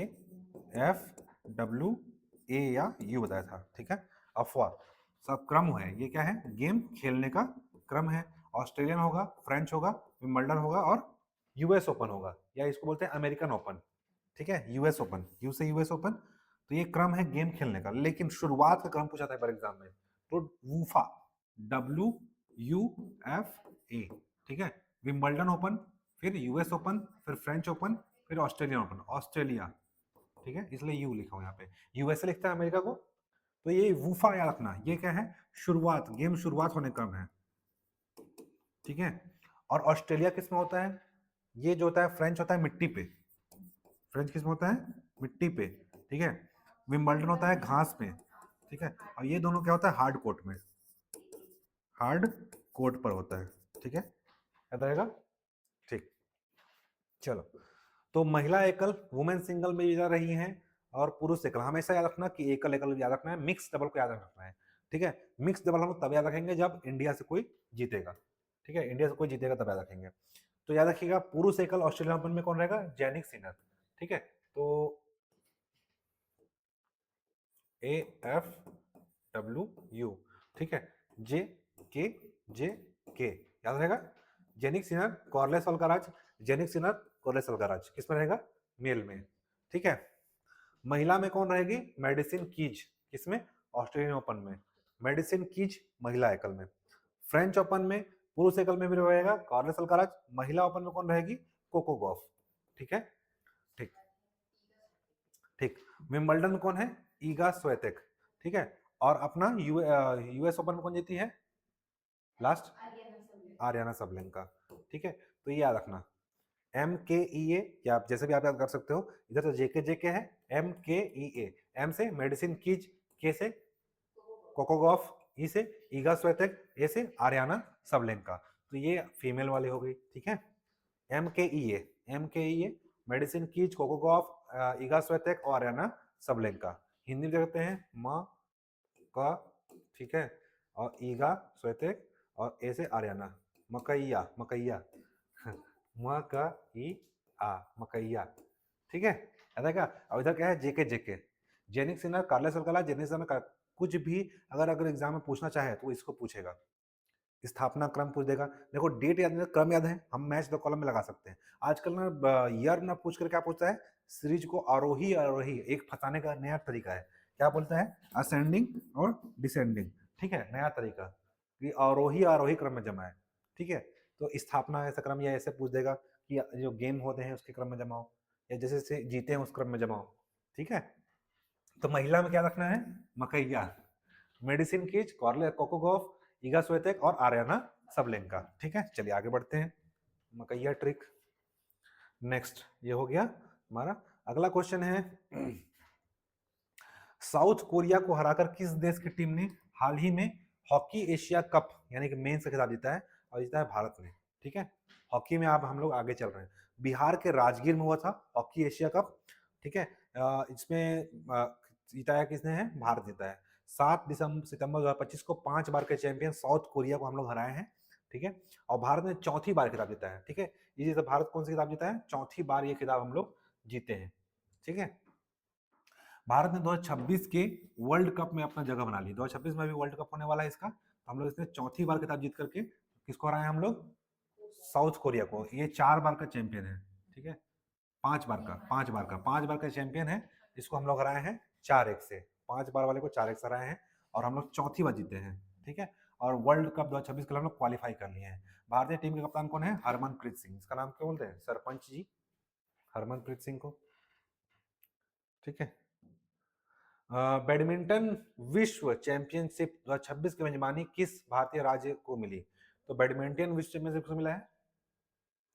[SPEAKER 1] एफ डब्ल्यू ए या यू बताया था। ठीक है, अफवाह सब क्रम है, ये क्या है? गेम खेलने का क्रम है। ऑस्ट्रेलियन होगा, फ्रेंच होगा, विंबलडन होगा और यूएस ओपन होगा, या इसको बोलते हैं अमेरिकन ओपन। ठीक है, यूएस ओपन, यू से यूएस ओपन। तो ये क्रम है गेम खेलने का, लेकिन शुरुआत का क्रम पूछा था पर एग्जाम में, तो वूफा, डब्ल्यू यू एफ ए। ठीक है, विंबलडन ओपन, फिर यूएस ओपन, फिर फ्रेंच ओपन, फिर ऑस्ट्रेलियन ओपन, ऑस्ट्रेलिया। ठीक है, इसलिए यू लिखा हूं यहाँ पे, यूएसए लिखता है अमेरिका को। तो ये वूफा याद रखना, ये क्या है? शुरुआत, गेम शुरुआत होने क्रम है। ठीक है, और ऑस्ट्रेलिया किस में होता है? ये जो होता है फ्रेंच होता है मिट्टी पे। फ्रेंच किस में होता है? मिट्टी पे। ठीक है, विंबलडन होता है घास में। ठीक है, और ये दोनों क्या होता है? हार्ड कोर्ट में, हार्ड कोर्ट पर होता है। ठीक है, याद रहेगा। ठीक, चलो। तो महिला एकल, वुमेन सिंगल में जा रही हैं, और पुरुष एकल हमेशा याद रखना कि एकल एकल याद रखना है, मिक्स डबल को याद रखना है। ठीक है, मिक्स डबल हम लोग तब याद रखेंगे जब इंडिया से कोई जीतेगा। ठीक है, इंडिया से कोई जीतेगा तब याद रखेंगे। तो याद रखिएगा, पुरुष एकल ऑस्ट्रेलियन ओपन में कौन रहेगा? Jannik Sinner. ठीक है, तो ए एफ डब्ल्यू यू। ठीक है, जे के जे के याद रहेगा। Jannik Sinner, Carlos Alcaraz, Jannik Sinner, Carlos Alcaraz किस में रहेगा? मेल में। ठीक है, महिला में कौन रहेगी? Medicine keys. किसमें? ऑस्ट्रेलियन ओपन में। मेडिसिन कीज महिला एकल में। फ्रेंच ओपन में, पुरुष एकल में भी रहेगा कार्लोस अल्काराज। महिला ओपन में कौन रहेगी? Coco Gauff. ठीक है, ठीक ठीक। विंबलडन में कौन है? ईगा स्वेतेक। ठीक है, और अपना यूएस ओपन में कौन जीती है लास्ट? Aryna Sabalenka. ठीक है, तो ये याद रखना, एम के ई ए, या आप जैसे भी आप याद कर सकते हो। इधर तो जेके है, एम के ई ए, एम से मेडिसिन कीज, के से कोकोगॉफ, ई से ईगा स्वेतेक, ए से आर्याना सबलेंका। तो ये फीमेल वाली हो गई। ठीक है, एम के ई ए, एम के ई ए, मेडिसिन कीज, कोकोगॉफ, ईगा स्वेतेक और आर्याना सबलेंका। हिंदी में कहते हैं माँ का। ठीक है, और ईगा स्वेतेक और ए से आर्याना, मकैया मकैया म का ई आ, मकैया। ठीक है, याद है क्या? और इधर क्या है? JK JK, Jannik Sinner, Carlos Alcaraz, Jannik Sinner. कुछ भी अगर अगर एग्जाम में पूछना चाहे तो इसको पूछेगा। स्थापना क्रम पूछ देगा। देखो डेट याद नहीं, क्रम याद है, हम मैच द कॉलम में लगा सकते हैं। आजकल ना ईयर ना पूछ कर क्या पूछता है? सीरीज को आरोही आरोही एक फंसाने का नया तरीका है। क्या बोलता है? असेंडिंग और डिसेंडिंग। ठीक है, नया तरीका कि आरोही आरोही क्रम में जमा है। ठीक है, तो स्थापना ऐसा क्रम या ऐसे पूछ देगा कि जो गेम होते हैं उसके क्रम में जमाओ, या जैसे जैसे जीते हैं उस क्रम में जमाओ। ठीक है, तो महिला में क्या रखना है? मकैया, मेडिसिन कीज, कॉर्ले कोकोगॉफ, ईगा स्वेतेक और आर्याना सबलेंका। ठीक है, चलिए आगे बढ़ते हैं। मकैया ट्रिक। नेक्स्ट ये हो गया हमारा। अगला क्वेश्चन है, साउथ कोरिया को हराकर किस देश की टीम ने हाल ही में हॉकी एशिया कप यानी कि मेंस का खिताब जीता है? और जीता है भारत ने। ठीक है, हॉकी में आप हम लोग आगे चल रहे हैं। बिहार के राजगीर में हुआ था हॉकी एशिया कप। ठीक है, इसमें जीता है किसने? है भारत जीता है। 7 सितंबर 2025 को 5 बार के चैंपियन साउथ कोरिया को हम लोग हराए हैं। ठीक है, और भारत ने चौथी बार खिताब जीता है। ठीक है, ये तो भारत कौन सी खिताब जीता है? चौथी बार ये खिताब हम लोग जीते हैं। ठीक है, भारत ने 2026 के वर्ल्ड कप में अपना जगह बना ली। 2026 में भी वर्ल्ड कप होने वाला है इसका, तो हम लोग इसमें चौथी बार खिताब जीत करके किसको हराए हम लोग? साउथ कोरिया को। ये 4 बार का चैंपियन है। ठीक है, 5 बार का चैंपियन है। इसको हम लोग हराए हैं 4-1 से। 5 बार वाले को 4-1 से हराए हैं, और हम लोग चौथी बार जीते हैं। ठीक है, और वर्ल्ड कप 2026 के लिए हम लोग क्वालिफाई कर लिए हैं। भारतीय टीम के कप्तान कौन है? हरमनप्रीत सिंह। इसका नाम क्या बोलते हैं? सरपंच जी हरमनप्रीत सिंह को। ठीक है, बैडमिंटन विश्व चैंपियनशिप 2026 की मेजबानी किस भारतीय राज्य को मिली? तो बैडमिंटन विश्व चैंपियनशिप को मिला है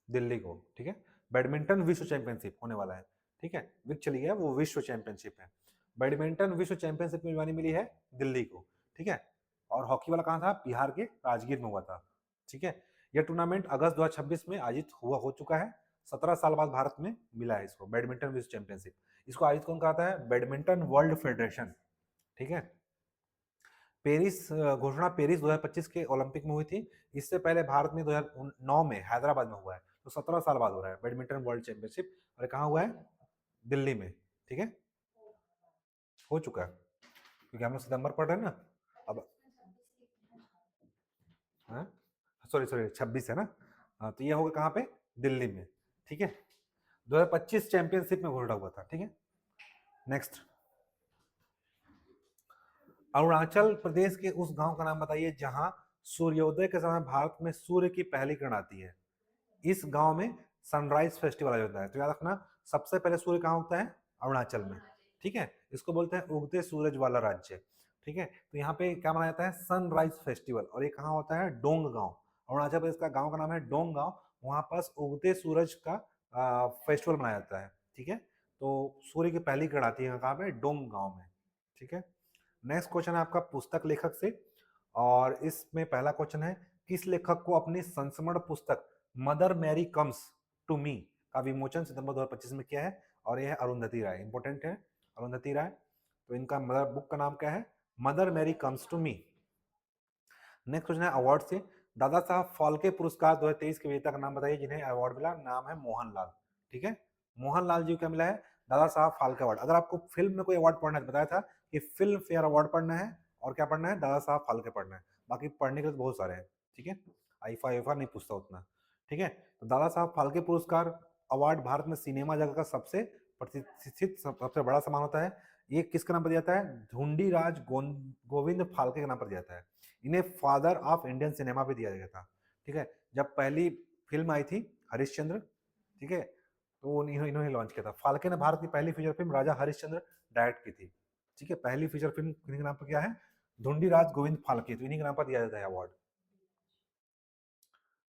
[SPEAKER 1] दिल्ली को। ठीक है, बैडमिंटन विश्व चैंपियनशिप होने वाला है। ठीक है, विक चली गया, वो विश्व चैंपियनशिप है। बैडमिंटन विश्व चैंपियनशिप की मेजबानी मिली है दिल्ली को, ठीक है। और हॉकी वाला कहाँ था, बिहार के राजगीर में हुआ था, ठीक है। यह टूर्नामेंट अगस्त 2026 में आयोजित हो चुका है। 17 साल बाद भारत में मिला है इसको बैडमिंटन विश्व चैंपियनशिप। इसको आयोजित कौन कराता है, बैडमिंटन वर्ल्ड फेडरेशन, ठीक है। पेरिस घोषणा पेरिस 2025 के ओलंपिक में हुई थी। इससे पहले भारत में 2009 में हैदराबाद में हुआ है। तो 17 साल बाद हो रहा है बैडमिंटन वर्ल्ड चैंपियनशिप। और कहाँ हुआ है, दिल्ली में, ठीक है, हो चुका है, क्योंकि हम लोग सितंबर पढ़ रहे हैं ना अब। सॉरी सॉरी 26 है ना। हाँ, तो ये होगा कहाँ पे, दिल्ली में, ठीक है। 2025 चैंपियनशिप में घोषणा हुआ था, ठीक है। नेक्स्ट, अरुणाचल प्रदेश के उस गांव का नाम बताइए जहां सूर्योदय के समय भारत में सूर्य की पहली किरण आती है। इस गांव में सनराइज फेस्टिवल आयोजित होता है। तो याद रखना, सबसे पहले सूर्य कहाँ उगता है, अरुणाचल में, ठीक है। इसको बोलते हैं उगते सूरज वाला राज्य, ठीक है। तो यहाँ पे क्या मनाया जाता है, सनराइज फेस्टिवल। और ये कहाँ होता है, डोंग गांव, अरुणाचल प्रदेश का गांव का नाम है डोंग गांव। वहां पास उगते सूरज का फेस्टिवल मनाया जाता है, ठीक है। तो सूर्य की पहली किरण आती है कहाँ पे, डोंग गांव में, ठीक है। नेक्स्ट क्वेश्चन है आपका पुस्तक लेखक से, और इसमें पहला क्वेश्चन है, किस लेखक को अपनी संस्मरण पुस्तक Mother Mary comes to me का विमोचन सितंबर 2025 में किया है। और यह है अरुंधति राय, इंपॉर्टेंट है अरुंधति राय। तो इनका मदर बुक का नाम क्या है, Mother Mary comes to me. Next question है अवार्ड से, दादा साहब फाल्के पुरस्कार 2023 के विजेता का नाम बताइए जिन्हें अवार्ड मिला। नाम है मोहनलाल, ठीक है। मोहनलाल जी को क्या मिला है, दादा साहब फाल्के अवार्ड। अगर आपको फिल्म में कोई अवार्ड पढ़ना है, बताया था कि फिल्म फेयर अवार्ड पढ़ना है और क्या पढ़ना है, दादा साहब फाल्के पढ़ना है। बाकी पढ़ने के लिए बहुत सारे हैं, ठीक है। आईफा आईफा नहीं पूछता उतना, ठीक है। तो दादा साहब फाल्के पुरस्कार अवार्ड भारत में सिनेमा जगत का सबसे प्रतिष्ठित सबसे बड़ा सम्मान होता है। ये किसके नाम पर दिया जाता है, धुंडीराज गोविंद फाल्के के नाम पर दिया जाता है। इन्हें फादर ऑफ इंडियन सिनेमा भी दिया गया था, ठीक है। जब पहली फिल्म आई थी हरिश्चंद्र, ठीक है, तो इन्होंने लॉन्च किया था। फाल्के ने भारत की पहली फीचर फिल्म राजा हरिश्चंद्र डायरेक्ट की थी, ठीक है। पहली फीचर फिल्म इन्हीं के नाम पर क्या है, धुंडीराज गोविंद फाल्के, तो इन्हीं के नाम पर दिया जाता है अवार्ड।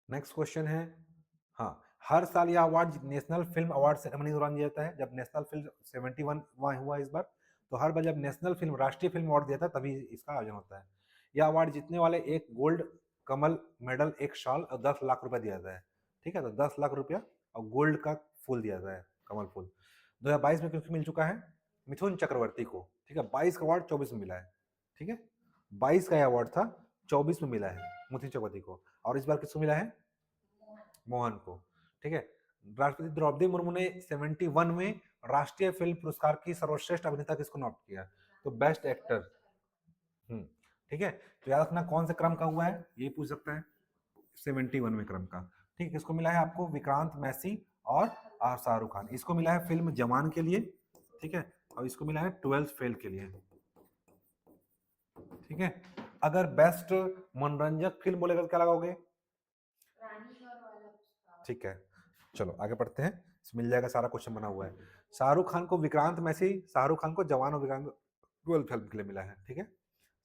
[SPEAKER 1] नेक्स्ट क्वेश्चन है, हाँ, हर साल यह award national film award ceremony के दौरान दिया जाता है। जब नेशनल फिल्म 71 हुआ इस बार, तो हर बार जब नेशनल फिल्म राष्ट्रीय फिल्म अवार्ड दिया था तभी इसका आयोजन होता है। यह अवार्ड जीतने वाले एक गोल्ड कमल मेडल, एक शॉल और 10 लाख रुपया दिया जाता है, ठीक है। तो 10 लाख रुपया और गोल्ड का फूल दिया जाता है, कमल फूल। 2022 में किसको मिल चुका है, मिथुन चक्रवर्ती को, ठीक है। 22 का अवार्ड 24 में मिला है, ठीक है। 22 का अवार्ड था, 24 में मिला है मिथुन चक्रवर्ती को। और इस बार किसको मिला है, मोहन को, ठीक है। राष्ट्रपति द्रौपदी मुर्मू ने 71 में राष्ट्रीय फिल्म पुरस्कार की सर्वश्रेष्ठ अभिनेता किसको नॉट किया, तो बेस्ट एक्टर, ठीक है। तो याद रखना कौन से क्रम का हुआ है, ये पूछ सकता है, 71 में क्रम का, ठीक है। इसको मिला है आपको विक्रांत मैसी और शाहरुख खान। इसको मिला है फिल्म जवान के लिए, ठीक है। और इसको मिला है 12th फेल के लिए, ठीक है। अगर बेस्ट मनोरंजक फिल्म बोलेगा तो क्या लगाओगे, ठीक है। चलो आगे पढ़ते हैं, मिल जाएगा, सारा क्वेश्चन बना हुआ है। शाहरुख खान को विक्रांत मैसी, शाहरुख खान को जवान और विक्रांत 12 फिल्म के लिए मिला है, ठीक है।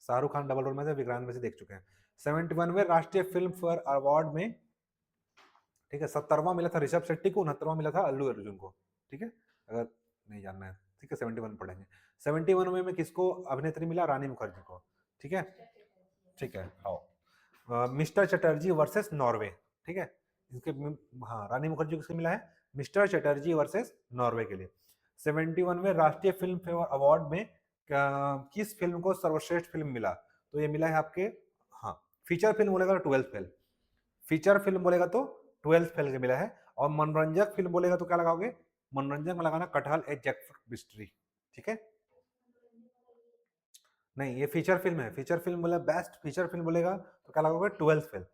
[SPEAKER 1] शाहरुख खान डबल रोल में से, विक्रांत मैसी देख चुके हैं। 71वें राष्ट्रीय फिल्म फेयर अवार्ड में, ठीक है, 70वां मिला था ऋषभ शेट्टी को, 69वां मिला था अल्लू अर्जुन को, ठीक है। अगर नहीं जानना है, ठीक है, 71 पढ़ेंगे। 71 में किसको अभिनेत्री मिला, रानी मुखर्जी को, ठीक है, ठीक है। आओ, मिस्टर चटर्जी वर्सेस नॉर्वे, ठीक है। इसके हाँ, रानी मुखर्जी को किसको मिला है, मिस्टर चटर्जी वर्सेस नॉर्वे के लिए। 71वें राष्ट्रीय फिल्म फेयर अवार्ड में किस फिल्म को सर्वश्रेष्ठ फिल्म मिला, तो ये मिला है आपके, हाँ, फीचर फिल्म बोलेगा तो 12th फेल, फीचर फिल्म बोलेगा तो 12th फेल के मिला है। और मनोरंजक फिल्म बोलेगा तो क्या लगाओगे, मनोरंजक में लगाना कटहल ए जैकफ्रूट बिस्ट्री, ठीक है। नहीं, ये फीचर फिल्म है, फीचर फिल्म बोला, बेस्ट फीचर फिल्म बोलेगा तो क्या लगाओगे, 12th फेल।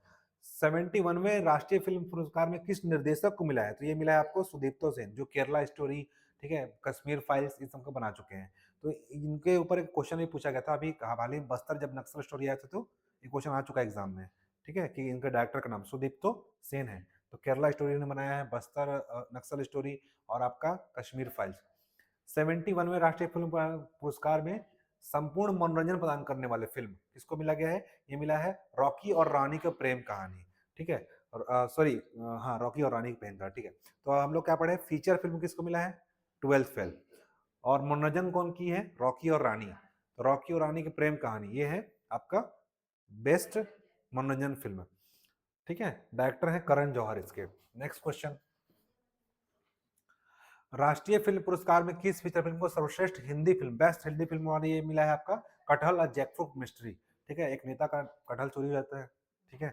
[SPEAKER 1] 71वें राष्ट्रीय फिल्म पुरस्कार में किस निर्देशक को मिला है, तो ये मिला है आपको सुदीप्तो सेन, जो केरला स्टोरी, ठीक है, कश्मीर फाइल्स, इन सबको बना चुके हैं। तो इनके ऊपर एक क्वेश्चन भी पूछा गया था अभी हाल ही बस्तर जब नक्सल स्टोरी आया था, तो ये क्वेश्चन आ चुका है एग्जाम में, ठीक है, कि इनका डायरेक्टर का नाम सुदीप्तो सेन है। तो केरला स्टोरी ने बनाया है, बस्तर नक्सल स्टोरी और आपका कश्मीर फाइल्स। 71वें राष्ट्रीय फिल्म पुरस्कार में संपूर्ण मनोरंजन प्रदान करने वाले फिल्म किसको मिला गया है, ये मिला है रॉकी और रानी का प्रेम कहानी, ठीक है। सॉरी, हाँ, रॉकी और रानी की प्रेम कहानी, ठीक है। तो हम लोग क्या पढ़े, फीचर फिल्म किसको मिला है, 12th फेल। और मनोरंजन कौन की है? रॉकी और रानी। तो रॉकी और रानी की प्रेम कहानी, ये है आपका बेस्ट मनोरंजन फिल्म। ठीक है, डायरेक्टर है करण जौहर इसके। नेक्स्ट क्वेश्चन, राष्ट्रीय फिल्म पुरस्कार में किस फीचर फिल्म को सर्वश्रेष्ठ Hindi film, best Hindi film वाली ये मिला है आपका? कटहल और जैकफ्रूट मिस्ट्री। ठीक है, एक नेता का कटहल चोरी हो जाता है, ठीक है,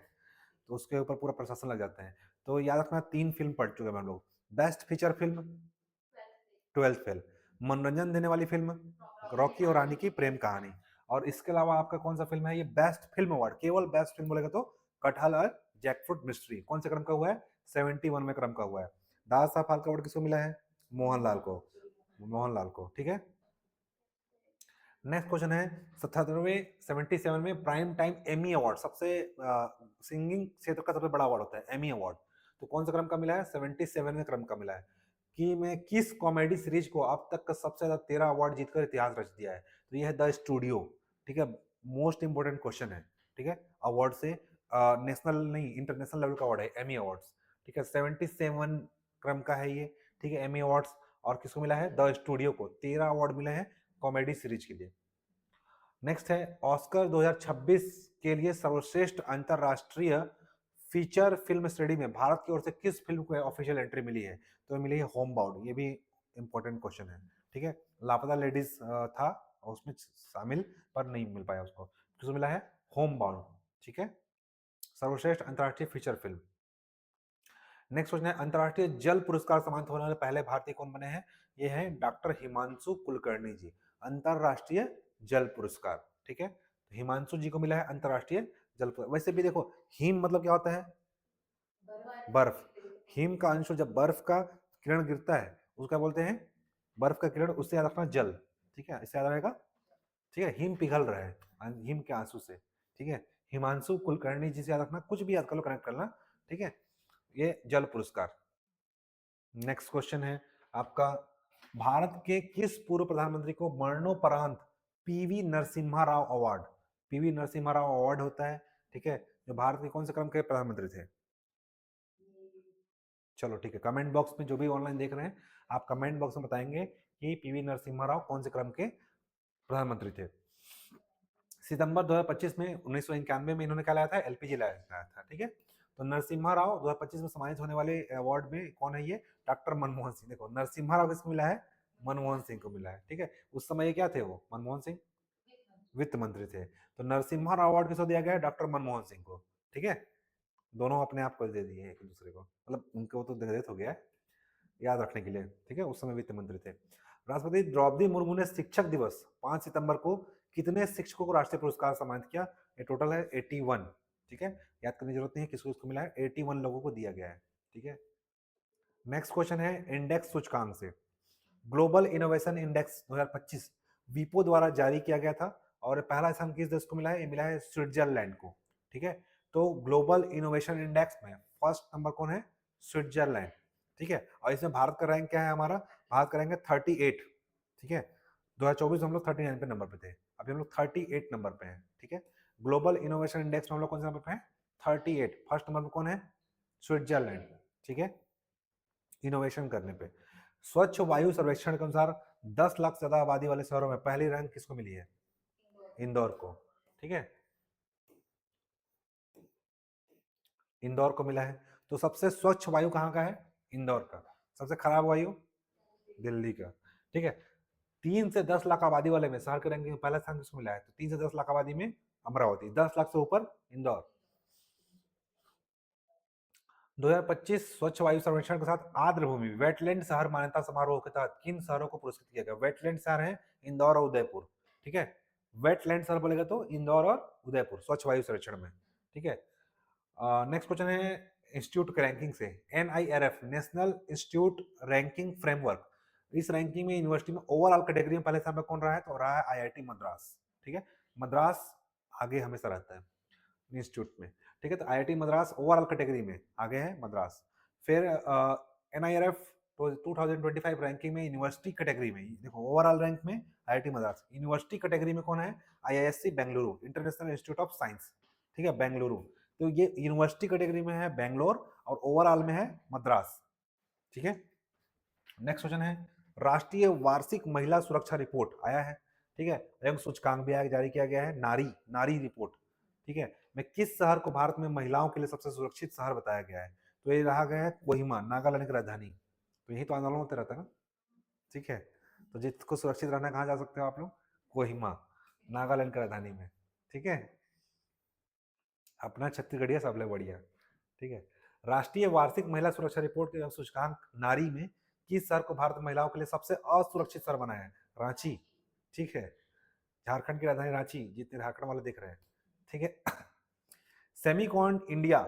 [SPEAKER 1] तो उसके ऊपर पूरा प्रशासन लग जाता है। तो याद रखना 3 फिल्म पढ़ चुके हैं हम लोग। Best feature film twelfth fail, मनोरंजन देने वाली फिल्म रॉकी और रानी की प्रेम कहानी, और इसके अलावा आपका कौन सा फिल्म है ये बेस्ट फिल्म अवार्ड? केवल बेस्ट फिल्म बोलेगा तो कटहल और जैकफ्रूट मिस्ट्री। कौन से क्रम का हुआ है? 71 में क्रम का हुआ है। दादा साहब फाल्के अवार्ड किसको मिला है? मोहनलाल को, मोहनलाल को। ठीक है, नेक्स्ट क्वेश्चन है 77वें 77 में प्राइम टाइम एमी अवार्ड, सबसे सिंगिंग क्षेत्र का सबसे बड़ा अवार्ड होता है एमी अवार्ड, तो कौन सा क्रम का मिला है? 77वें क्रम का मिला है। कि मैं किस कॉमेडी सीरीज को अब तक का सबसे ज्यादा 13 अवार्ड जीतकर इतिहास रच दिया है? तो ये है द स्टूडियो। ठीक है, मोस्ट इंपोर्टेंट क्वेश्चन है। ठीक है, अवार्ड से नेशनल नहीं इंटरनेशनल लेवल का अवार्ड है एमी अवार्ड्स। ठीक है, 77 क्रम का है ये। ठीक है, एमी अवार्ड्स। और किसको मिला है? द स्टूडियो को 13 अवार्ड मिले हैं कॉमेडी सीरीज के लिए। नेक्स्ट है ऑस्कर 2026 के लिए सर्वश्रेष्ठ अंतरराष्ट्रीय फीचर फिल्म श्रेणी में भारत की ओर से किस फिल्म को ऑफिशियल एंट्री मिली है? तो मिली है होम बाउंड। ये भी इंपॉर्टेंट क्वेश्चन है। ठीक है, लापता लेडीज था उसमें शामिल पर नहीं मिल पाया उसको, किसको मिला है? Home bound. ठीक है, सर्वश्रेष्ठ अंतरराष्ट्रीय फीचर फिल्म। नेक्स्ट क्वेश्चन है अंतरराष्ट्रीय जल पुरस्कार सम्मानित होने वाले पहले भारतीय कौन बने हैं? ये हैं डॉक्टर हिमांशु कुलकर्णी जी, अंतरराष्ट्रीय जल पुरस्कार। ठीक है, तो हिमांशु जी को मिला है अंतरराष्ट्रीय जल पुरस्कार। वैसे भी देखो, हिम मतलब क्या होता है? बर्फ। हिम का अंश जब बर्फ का किरण गिरता है उसको क्या बोलते हैं? बर्फ का किरण। उससे याद रखना जल। ठीक है, इससे याद रहेगा। ठीक है, हिम पिघल रहा है हिम के आंसू से। ठीक है, हिमांशु कुलकर्णी जी से याद रखना, कुछ भी याद कर लो, कनेक्ट करना। ठीक है, ये जल पुरस्कार। नेक्स्ट क्वेश्चन है आपका, भारत के किस पूर्व प्रधानमंत्री को मरणोपरांत PV Narasimha Rao award, PV Narasimha Rao award होता है, ठीक है, जो भारत के कौन से क्रम के प्रधानमंत्री थे? चलो ठीक है, कमेंट बॉक्स में जो भी ऑनलाइन देख रहे हैं आप कमेंट बॉक्स में बताएंगे कि पीवी नरसिम्हा राव कौन से क्रम के प्रधानमंत्री थे। सितंबर 2025 में 1991 में इन्होंने क्या लाया था? एलपीजी लाया था। ठीक है, तो नरसिम्हा राव 2025 में सम्मानित होने वाले अवार्ड में कौन है? ये डॉक्टर मनमोहन सिंह। देखो, नरसिम्हा राव किसको मिला है? मनमोहन सिंह को मिला है। ठीक है, उस समय ये क्या थे? वो मनमोहन सिंह वित्त मंत्री थे। तो नरसिम्हा राव अवार्ड किसको दिया गया है? डॉक्टर मनमोहन सिंह को। ठीक है, दोनों अपने आप को दे दिए एक दूसरे को, मतलब उनको तो डेथ हो गया है, याद रखने के लिए। ठीक है, उस समय वित्त मंत्री थे। राष्ट्रपति द्रौपदी मुर्मू ने शिक्षक दिवस 5 सितंबर को कितने शिक्षकों को राष्ट्रीय पुरस्कार सम्मानित किया? ये टोटल है 81। ठीक है, याद करने की जरूरत नहीं है किसको किसको मिला है, 81 लोगों को दिया गया है। ठीक है, नेक्स्ट क्वेश्चन है इंडेक्स सूचकांक से। ग्लोबल इनोवेशन इंडेक्स 2025 वीपो द्वारा जारी किया गया था, और पहला स्थान किस देश को मिला है? ये मिला है स्विट्जरलैंड को। ठीक है, तो ग्लोबल इनोवेशन इंडेक्स में फर्स्ट नंबर कौन है? स्विट्जरलैंड। ठीक है, और इसमें भारत का रैंक क्या है? हमारा भारत का रैंक है 38। ठीक है, 2024 में हम लोग 39 पे नंबर पे थे, अभी हम लोग 38 नंबर पे हैं। ठीक है, ग्लोबल इनोवेशन इंडेक्स में हम लोग कौन से नंबर पे हैं? 38। फर्स्ट नंबर पे कौन है? स्विट्जरलैंड। ठीक है, इनोवेशन करने पे। स्वच्छ वायु सर्वेक्षण के अनुसार 10 लाख से ज्यादा आबादी वाले शहरों में पहली रैंक किसको मिली है? इंदौर को। ठीक है, इंदौर को मिला है। तो सबसे स्वच्छ वायु कहाँ का है? इंदौर का। सबसे खराब वायु? दिल्ली का। ठीक है, 3 से 10 लाख आबादी वाले में शहर के रैंकिंग में पहला स्थान किसको मिला है? तो 3 से 10 लाख आबादी में अमरावती, 10 लाख से ऊपर इंदौर। 2025 स्वच्छ वायु सर्वेक्षण के साथ आर्द्र भूमि वेटलैंड शहर मान्यता समारोह के तहत किन शहरों को पुरस्कृत किया गया? वेटलैंड शहर है इंदौर और उदयपुर। ठीक है, वेटलैंड शहर बोलेगा तो इंदौर और उदयपुर स्वच्छ वायु सर्वेक्षण में। ठीक है, नेक्स्ट क्वेश्चन है इंस्टीट्यूट के रैंकिंग से। NIRF national institute ranking framework, इस रैंकिंग में यूनिवर्सिटी में ओवरऑल कैटेगरी में पहले स्थान पर कौन रहा है? तो रहा है IIT मद्रास। ठीक है, मद्रास आगे हमेशा रहता है इंस्टीट्यूट में। ठीक है, तो IIT मद्रास ओवरऑल कैटेगरी में आगे है मद्रास। फिर NIRF तो 2025 रैंकिंग में यूनिवर्सिटी कैटेगरी में देखो, ओवरऑल रैंक में IIT मद्रास, यूनिवर्सिटी कैटेगरी में कौन है? IISc Bengaluru, international institute of science. ठीक है, बेंगलुरु। तो ये यूनिवर्सिटी कैटेगरी में है बेंगलोर, और ओवरऑल में है मद्रास। ठीक है, नेक्स्ट क्वेश्चन है राष्ट्रीय वार्षिक महिला सुरक्षा रिपोर्ट आया है, ठीक है। रैंक सूचकांक भी जारी किया गया है, नारी नारी रिपोर्ट, ठीक है। मैं किस शहर को भारत में महिलाओं के लिए सबसे सुरक्षित शहर बताया गया है, तो ये रहा गया है कोहिमा, नागालैंड की राजधानी। तो यही तो आंदोलन होते रहता है ना, ठीक है। तो जिसको सुरक्षित रहना कहाँ जा सकते हो आप लोग, कोहिमा, नागालैंड की राजधानी में, ठीक है। अपना छत्तीसगढ़िया सबले बढ़िया, ठीक है। राष्ट्रीय वार्षिक महिला सुरक्षा रिपोर्ट के सूचकांक नारी में किस शहर को भारत में महिलाओं के लिए सबसे असुरक्षित शहर बनाया है, रांची, ठीक है। झारखंड की राजधानी रांची, जितने झारखंड वाले दिख रहे हैं, ठीक है। सेमीकॉन इंडिया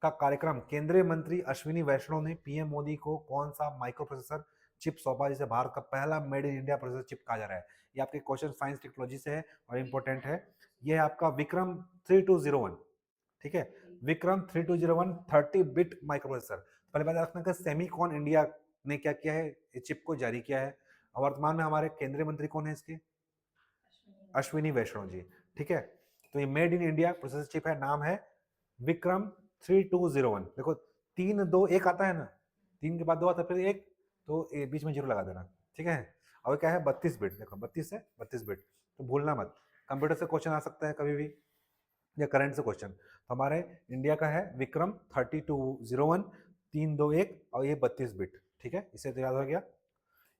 [SPEAKER 1] का कार्यक्रम केंद्रीय मंत्री अश्विनी वैष्णव ने पीएम मोदी को कौन सा माइक्रो प्रोसेसर चिप सौंपा जिसे भारत का पहला made in India processor chip कहा जा रहा है। ये आपके क्वेश्चन साइंस टेक्नोलॉजी से है और इंपॉर्टेंट है। ये है आपका विक्रम 3201, ठीक है। Vikram 3201 30 bit micro processor. पहले बात रखना कि सेमीकॉन इंडिया ने क्या किया है, ये चिप को जारी किया है। वर्तमान में हमारे केंद्रीय मंत्री कौन है इसके, अश्विनी वैष्णव जी, ठीक है। तो ये made in India processor chip है, नाम है विक्रम 3201। देखो 3 2 1 आता है ना, 3 के बाद 2 आता है, फिर 1, तो बीच में जीरो लगा देना, ठीक है। और क्या है 32 बिट, देखो 32 है, 32 बिट, तो भूलना मत। कंप्यूटर से क्वेश्चन आ सकता है कभी भी, या करंट से क्वेश्चन। तो हमारे इंडिया का है विक्रम 3201 321 और ये 32 बिट, ठीक है। इसे तो याद हो गया।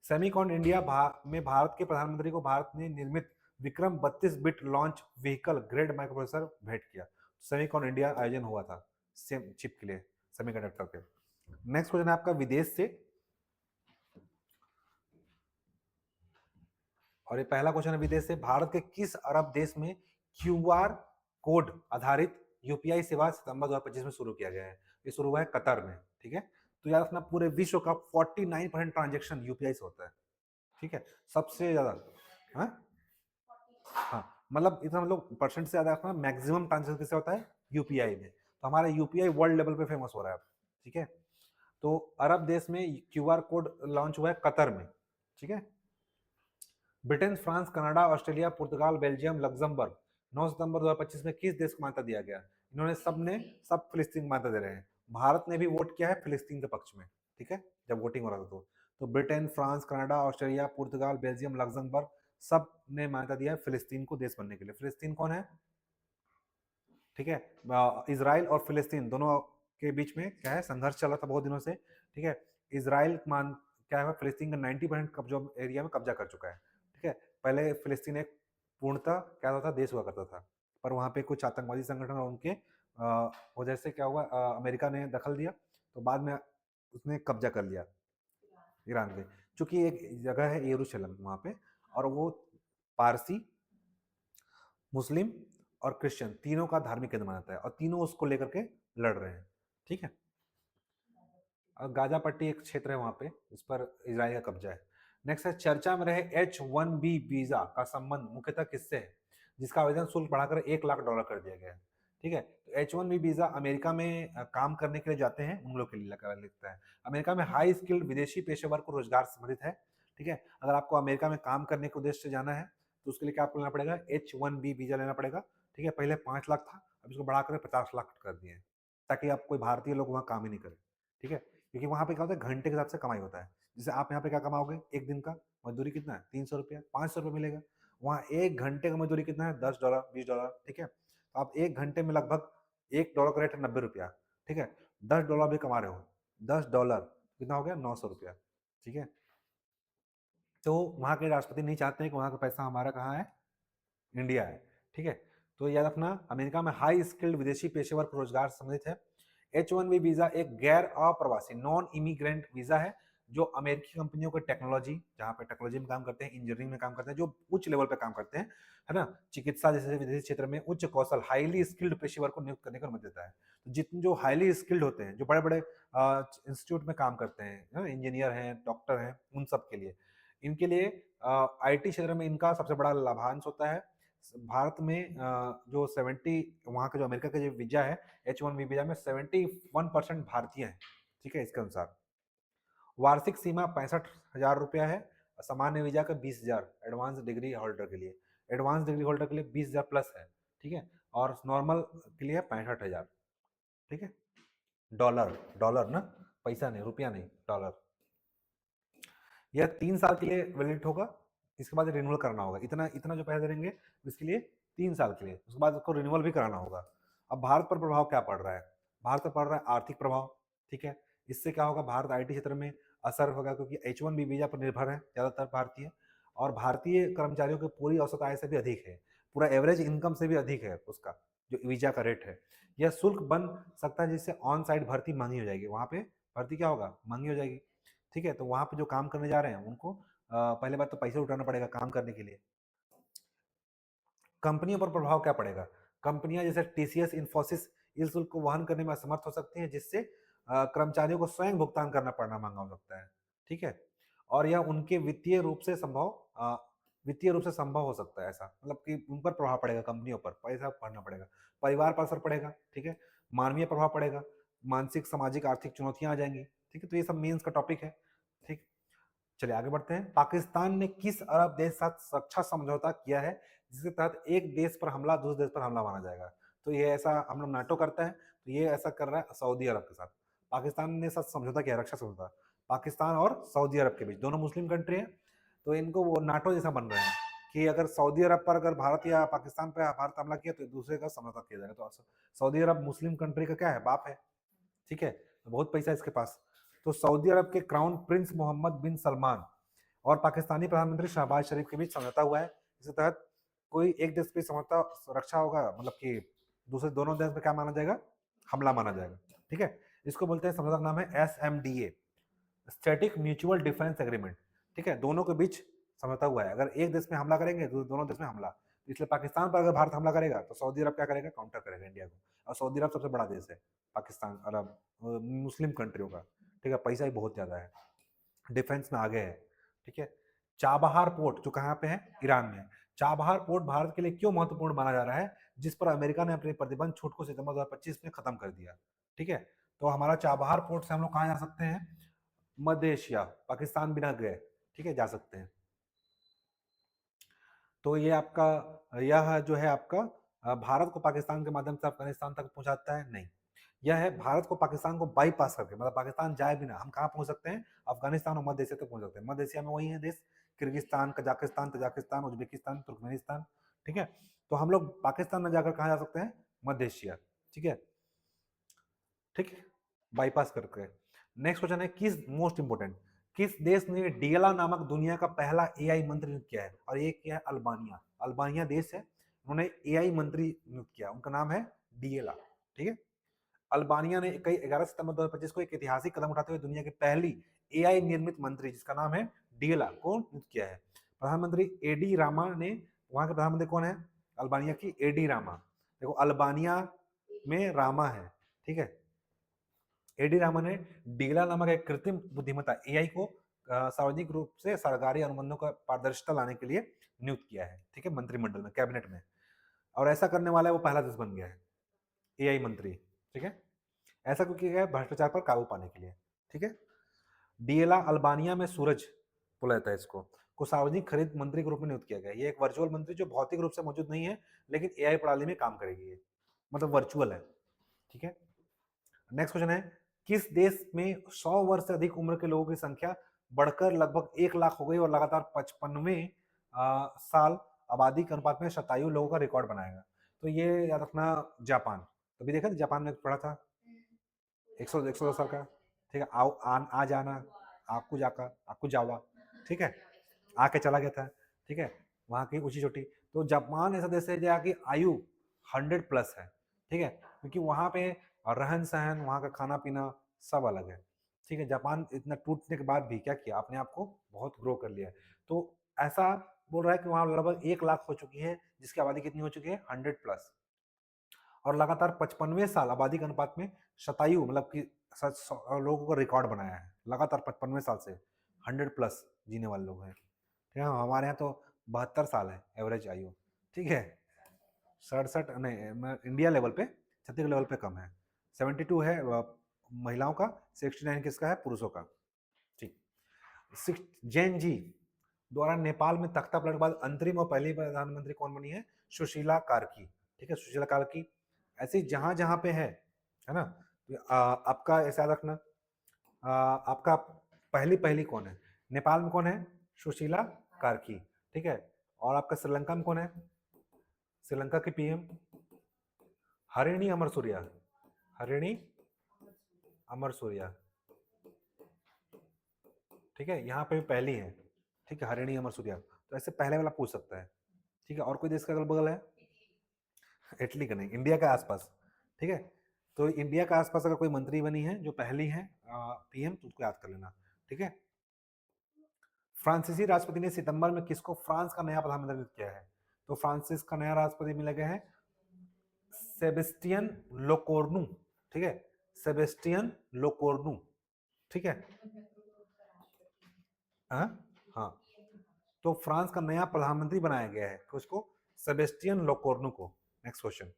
[SPEAKER 1] सेमीकॉन इंडिया में भारत के प्रधानमंत्री को भारत ने निर्मित Vikram 32 bit launch vehicle grade micro processor भेंट किया। सेमीकॉन इंडिया आयोजन हुआ था सेम चिप के लिए, सेमीकंडक्टर के। नेक्स्ट क्वेश्चन है आपका विदेश से, और ये पहला क्वेश्चन है विदेश से। भारत के किस अरब देश में क्यूआर कोड आधारित यूपीआई सेवा सितंबर 2025 में शुरू किया गया है? ये शुरू हुआ है कतर में, ठीक है। तो याद रखना पूरे विश्व का 49% ट्रांजेक्शन यूपीआई से होता है, ठीक है, सबसे ज्यादा। हाँ हाँ, मतलब इतना मतलब परसेंट से ज्यादा रखना, मैक्सिमम ट्रांजेक्शन किससे होता है, यूपीआई में। तो हमारा यूपीआई वर्ल्ड लेवल पे फेमस हो रहा है, ठीक है। तो अरब देश में क्यूआर कोड लॉन्च हुआ है कतर में, ठीक है। ब्रिटेन, फ्रांस, कनाडा, ऑस्ट्रेलिया, पुर्तगाल, बेल्जियम, लग्जमबर्ग 9 सितंबर 2025 में किस देश को मान्यता दिया गया? इन्होंने सब फिलिस्तीन मान्यता दे रहे हैं। भारत ने भी वोट किया है फिलिस्तीन के पक्ष में, ठीक है, जब वोटिंग हो रहा था तो ब्रिटेन, फ्रांस, कनाडा, ऑस्ट्रेलिया, पुर्तगाल, बेल्जियम, लग्जमबर्ग सब ने मान्यता दिया है फिलिस्तीन को देश बनने के लिए। फिलिस्तीन कौन है, ठीक है। इसराइल और फिलिस्तीन दोनों के बीच में क्या है, संघर्ष चल रहा था बहुत दिनों से, ठीक है। इसराइल मान क्या है, फिलिस्तीन का 90% कब्जा एरिया में कब्जा कर चुका है, ठीक है। पहले फिलिस्तीन एक पूर्णतः क्या होता था, देश हुआ करता था, पर वहाँ पे कुछ आतंकवादी संगठन और उनके वजह से क्या हुआ, अमेरिका ने दखल दिया, तो बाद में उसने कब्जा कर लिया ईरान पे। चूंकि एक जगह है यरूशलेम वहाँ पे, और वो पारसी, मुस्लिम और क्रिश्चियन तीनों का धार्मिक केंद्र माना जाता है, और तीनों उसको लेकर के लड़ रहे हैं, ठीक है। और गाजा पट्टी एक क्षेत्र है वहां पे, उस पर इजराइल का कब्जा है। नेक्स्ट है, चर्चा में रहे H1B वीजा का संबंध मुख्यतः किससे है, जिसका आवेदन शुल्क बढ़ाकर $1 लाख कर दिया गया है, ठीक है। तो H1B वीजा अमेरिका में काम करने के लिए जाते हैं उन लोग के लिए लिखता है। अमेरिका में हाई स्किल्ड विदेशी पेशेवर को रोजगार संबंधित है, ठीक है। अगर आपको अमेरिका में काम करने के उद्देश्य से जाना है तो उसके लिए क्या आपको लेना पड़ेगा, H1B वीजा लेना पड़ेगा, ठीक है। पहले 5 लाख था, अब इसको बढ़ाकर 50 लाख कर दिए हैं, ताकि आप कोई भारतीय लोग वहाँ काम ही नहीं करें, ठीक है। क्योंकि वहां पे क्या होता है, घंटे के हिसाब से कमाई होता है। जैसे आप यहाँ पे क्या कमाओगे, एक दिन का मजदूरी कितना है, 300 रुपया, 500 रुपया मिलेगा। वहाँ एक घंटे का मजदूरी कितना है, $10 $20, ठीक है। तो आप एक घंटे में लगभग $1 का रेट है 90 रुपया, ठीक है। $10 भी कमा रहे हो, $10 कितना हो गया, 900 रुपया, ठीक है। तो वहां के राष्ट्रपति नहीं चाहते हैं कि वहां का पैसा हमारा कहाँ है, इंडिया है, ठीक है। तो याद रखना, अमेरिका में हाई स्किल्ड विदेशी पेशेवर को रोजगार संबंधित है। H1B वीजा एक गैर अप्रवासी नॉन इमिग्रेंट वीजा है, जो अमेरिकी कंपनियों को टेक्नोलॉजी, जहां पे टेक्नोलॉजी में काम करते हैं, इंजीनियरिंग में काम करते हैं, जो उच्च लेवल पे काम करते हैं, है ना, चिकित्सा जैसे विदेशी क्षेत्र में उच्च कौशल हाईली स्किल्ड पेशेवर को नियुक्त करने की अनुमति देता है। तो जितने जो हाईली स्किल्ड होते हैं, जो बड़े बड़े इंस्टीट्यूट में काम करते हैं, इंजीनियर हैं, डॉक्टर हैं, उन सब के लिए, इनके लिए आईटी क्षेत्र में इनका सबसे बड़ा लाभांश होता है। भारत में जो 70 वहाँ का जो अमेरिका का जो वीजा है, H1B वीजा में 71% भारतीय हैं, ठीक है। इसके अनुसार वार्षिक सीमा 65,000 रुपया है, सामान्य वीजा का 20,000 एडवांस डिग्री होल्डर के लिए, एडवांस डिग्री होल्डर के लिए 20,000 प्लस है, ठीक है। और नॉर्मल के लिए 65,000, ठीक है। डॉलर, डॉलर ना, पैसा नहीं, रुपया नहीं, डॉलर। यह 3 साल के लिए वैलिड होगा, इसके बाद रिन्यूअल करना होगा, इतना इतना जो पैसे देंगे इसके लिए 3 साल के लिए, उसके बाद उसको रिन्यूअल भी कराना होगा। अब भारत पर प्रभाव क्या पड़ रहा है? भारत पर पड़ रहा है आर्थिक प्रभाव, ठीक है। इससे क्या होगा, भारत आईटी क्षेत्र में असर होगा, क्योंकि H1B वीजा पर निर्भर है ज्यादातर भारतीय, और भारतीय कर्मचारियों की पूरी औसत आय से भी अधिक है, पूरा एवरेज इनकम से भी अधिक है उसका जो वीजा का रेट है। यह शुल्क बन सकता है जिससे ऑन साइट भर्ती महंगी हो जाएगी, वहां पे भर्ती क्या होगा, महंगी हो जाएगी, ठीक है। तो वहां पे जो काम करने जा रहे हैं उनको पहले बात तो पैसे उठाना पड़ेगा काम करने के लिए। कंपनियों पर प्रभाव क्या पड़ेगा? कंपनियां जैसे टीसीएस, इन्फोसिस इस शुल्क को वहन करने में असमर्थ हो सकती हैं, जिससे कर्मचारियों को स्वयं भुगतान करना पड़ना महंगा हो सकता है, ठीक है। और यह उनके वित्तीय रूप से संभव हो सकता है, ऐसा मतलब कि उन पर प्रभाव पड़ेगा, कंपनियों पर पैसा भरना पड़ेगा, परिवार पर असर पड़ेगा, ठीक है, मानवीय प्रभाव पड़ेगा, मानसिक सामाजिक आर्थिक चुनौतियां आ जाएंगी, ठीक है। तो ये सब मेंस का टॉपिक है, ठीक। चलिए आगे बढ़ते हैं। पाकिस्तान ने किस अरब देश साथ सुरक्षा समझौता किया है जिसके तहत एक देश पर हमला दूसरे देश पर हमला माना जाएगा? तो ये ऐसा हम लोग नाटो करता है, तो ये ऐसा कर रहा है सऊदी अरब के साथ। पाकिस्तान ने साथ समझौता किया, रक्षा समझौता, पाकिस्तान और सऊदी अरब के बीच, दोनों मुस्लिम कंट्री है, तो इनको वो नाटो जैसा बन रहे हैं कि अगर सऊदी अरब पर अगर भारत या पाकिस्तान पर भारत हमला किया तो दूसरे का समझौता किया जाएगा। तो सऊदी अरब मुस्लिम कंट्री का क्या है, बाप है, ठीक है, तो बहुत पैसा है इसके पास। तो सऊदी अरब के क्राउन प्रिंस मोहम्मद बिन सलमान और पाकिस्तानी प्रधानमंत्री शहबाज शरीफ के बीच समझौता हुआ है, इसके तहत कोई एक देश पे समझौता रक्षा होगा, मतलब कि दूसरे दोनों देश में क्या माना जाएगा, हमला माना जाएगा, ठीक है। इसको बोलते हैं, समझौता का नाम है SMDA, static mutual defence agreement, ठीक है। दोनों के बीच समझौता हुआ है, अगर एक देश में हमला करेंगे तो दोनों देश में हमला, इसलिए पाकिस्तान पर अगर भारत हमला करेगा तो सऊदी अरब क्या करेगा, काउंटर करेगा इंडिया को। और सऊदी अरब सबसे बड़ा देश है, पाकिस्तान अरब मुस्लिम कंट्रियों का, ठीक है, पैसा ही बहुत ज्यादा है, डिफेंस में आगे है, ठीक है। चाबहार पोर्ट जो कहाँ पे है, ईरान में। चाबहार पोर्ट भारत के लिए क्यों महत्वपूर्ण माना जा रहा है, जिस पर अमेरिका ने अपनी प्रतिबंध छूट को सितंबर 2025 में खत्म कर दिया, ठीक है। तो हमारा चाबहार पोर्ट से हम लोग कहाँ जा सकते हैं, मध्य एशिया, पाकिस्तान बिना गए, ठीक है, जा सकते हैं। तो ये आपका, यह जो है आपका भारत को पाकिस्तान के माध्यम से अफगानिस्तान तक पहुंचाता है, नहीं, यह है भारत को पाकिस्तान को बाईपास करके, मतलब पाकिस्तान जाए बिना हम कहाँ पहुंच सकते हैं, अफगानिस्तान और मध्य एशिया तक पहुंच सकते हैं। मध्य एशिया में वही है देश, Kyrgyzstan, Kazakhstan, Tajikistan, Uzbekistan, Turkmenistan, ठीक है। तो हम लोग पाकिस्तान में जाकर कहाँ जा सकते हैं, मध्य एशिया, ठीक है, ठीक है, बाईपास करके। नेक्स्ट क्वेश्चन है, किस मोस्ट इंपोर्टेंट, किस देश ने डियला नामक दुनिया का पहला एआई मंत्री नियुक्त किया है? और ये क्या है, अल्बानिया, अल्बानिया देश है, उन्होंने एआई मंत्री नियुक्त किया, उनका नाम है डियला, ठीक है। अल्बानिया ने 11 सितंबर 2025 को एक ऐतिहासिक कदम उठाते हुए दुनिया की पहली एआई निर्मित मंत्री, जिसका नाम है डियला, को नियुक्त किया है। प्रधानमंत्री एडी रामा ने, वहां के प्रधानमंत्री कौन है, अल्बानिया की एडी रामा, देखो अल्बानिया में रामा है, ठीक है। एडी रामा ने डीला नामक एक कृत्रिम बुद्धिमत्ता एआई को सार्वजनिक रूप से सरकारी अनुबंधों का पारदर्शिता लाने के लिए नियुक्त किया है, ठीक है, मंत्रिमंडल में, कैबिनेट में, और ऐसा करने वाला है वो पहला देश बन गया है एआई मंत्री, ठीक है। ऐसा क्यों किया गया, भ्रष्टाचार पर काबू पाने के लिए, ठीक है। डीएला अल्बानिया में सूरज बोला जाता है इसको, को सार्वजनिक खरीद मंत्री के रूप में नियुक्त किया गया। ये एक वर्चुअल मंत्री जो भौतिक रूप से मौजूद नहीं है, लेकिन एआई प्रणाली में काम करेगी, ये मतलब वर्चुअल है, ठीक है। नेक्स्ट क्वेश्चन है, किस देश में 100 वर्ष से अधिक उम्र के लोगों की संख्या बढ़कर लगभग 1 लाख हो गई और लगातार 55वें साल आबादी के अनुपात में शतायु लोगों का रिकॉर्ड बनाएगा? तो ये याद रखना, जापान, तभी देखा जापान में पढ़ा था 100 साल का, ठीक है, आओ आ जाना, आपको जाका, आपको जावा, ठीक है, आके चला गया था, ठीक है, वहाँ की ऊंची चोटी। तो जापान ऐसा देश है जहाँ की आयु 100+ है, ठीक है, क्योंकि वहाँ पे रहन सहन, वहाँ का खाना पीना सब अलग है, ठीक है। जापान इतना टूटने के बाद भी क्या किया, अपने आप को बहुत ग्रो कर लिया है। तो ऐसा बोल रहा है कि वहाँ लगभग 1 लाख हो चुकी है, जिसकी आबादी कितनी हो चुकी है, 100+, और लगातार 55वें साल आबादी के अनुपात में शतायु, मतलब कि लोगों का रिकॉर्ड बनाया है, लगातार 55वें साल से 100+ जीने वाले लोग हैं, ठीक है। हमारे यहाँ तो 72 साल है एवरेज आयु, ठीक है, 67 नहीं, इंडिया लेवल पे, छत्तीसगढ़ लेवल पे कम है, 72 है महिलाओं का, 69 किसका है, पुरुषों का, ठीक। जैन जी द्वारा नेपाल में तख्ता पलट के बाद अंतरिम और पहली प्रधानमंत्री कौन बनी है, सुशीला कार्की, ठीक है, सुशीला कार्की। ऐसे जहां जहां पे है ना, आपका ऐसा याद रखना, आपका पहली पहली कौन है, नेपाल में कौन है? सुशीला कार्की, ठीक है। और आपका श्रीलंका में कौन है? श्रीलंका की पीएम हरिणी अमरसूरिया, हरिणी अमरसूरिया, ठीक है। यहाँ पे पहली है, ठीक है, हरिणी अमरसूरिया। तो ऐसे पहले वाला पूछ सकता है, ठीक है। और कोई देश का अगल बगल है? इटली का नहीं, इंडिया के आसपास, ठीक है। तो इंडिया के आसपास अगर कोई मंत्री बनी है जो पहली है पीएम, तो उसको याद कर लेना, ठीक है। फ्रांसीसी राष्ट्रपति ने सितंबर में किसको फ्रांस का नया प्रधानमंत्री नियुक्त किया है? तो फ्रांसिस का नया राष्ट्रपति मिले गए हैं सेबेस्टियन लोकोर्नु, ठीक है, सेबेस्टियन लोकोर्नु, ठीक है। हाँ हाँ, तो फ्रांस का नया प्रधानमंत्री बनाया गया है उसको, सेबेस्टियन लोकोर्नु को। नेक्स्ट क्वेश्चन,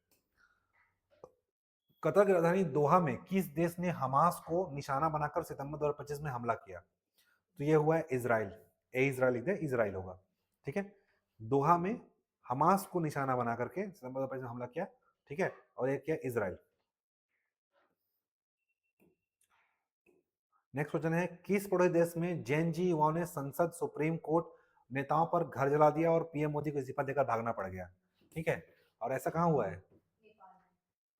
[SPEAKER 1] कतर की राजधानी दोहा में किस देश ने हमास को निशाना बनाकर सितंबर 2025 में हमला किया? तो ये हुआ है इजराइल, इजराइल लिख दे, इजराइल होगा, ठीक है। दोहा में हमास को निशाना बना करके सितंबर 2025 में हमला किया, ठीक है। और एक किया इजराइल। नेक्स्ट क्वेश्चन है, किस पड़ोसी देश में जैन जी युवाओं ने संसद, सुप्रीम कोर्ट, नेताओं पर घर जला दिया और पीएम मोदी को इस्तीफा देकर भागना पड़ गया, ठीक है। और ऐसा कहाँ हुआ है?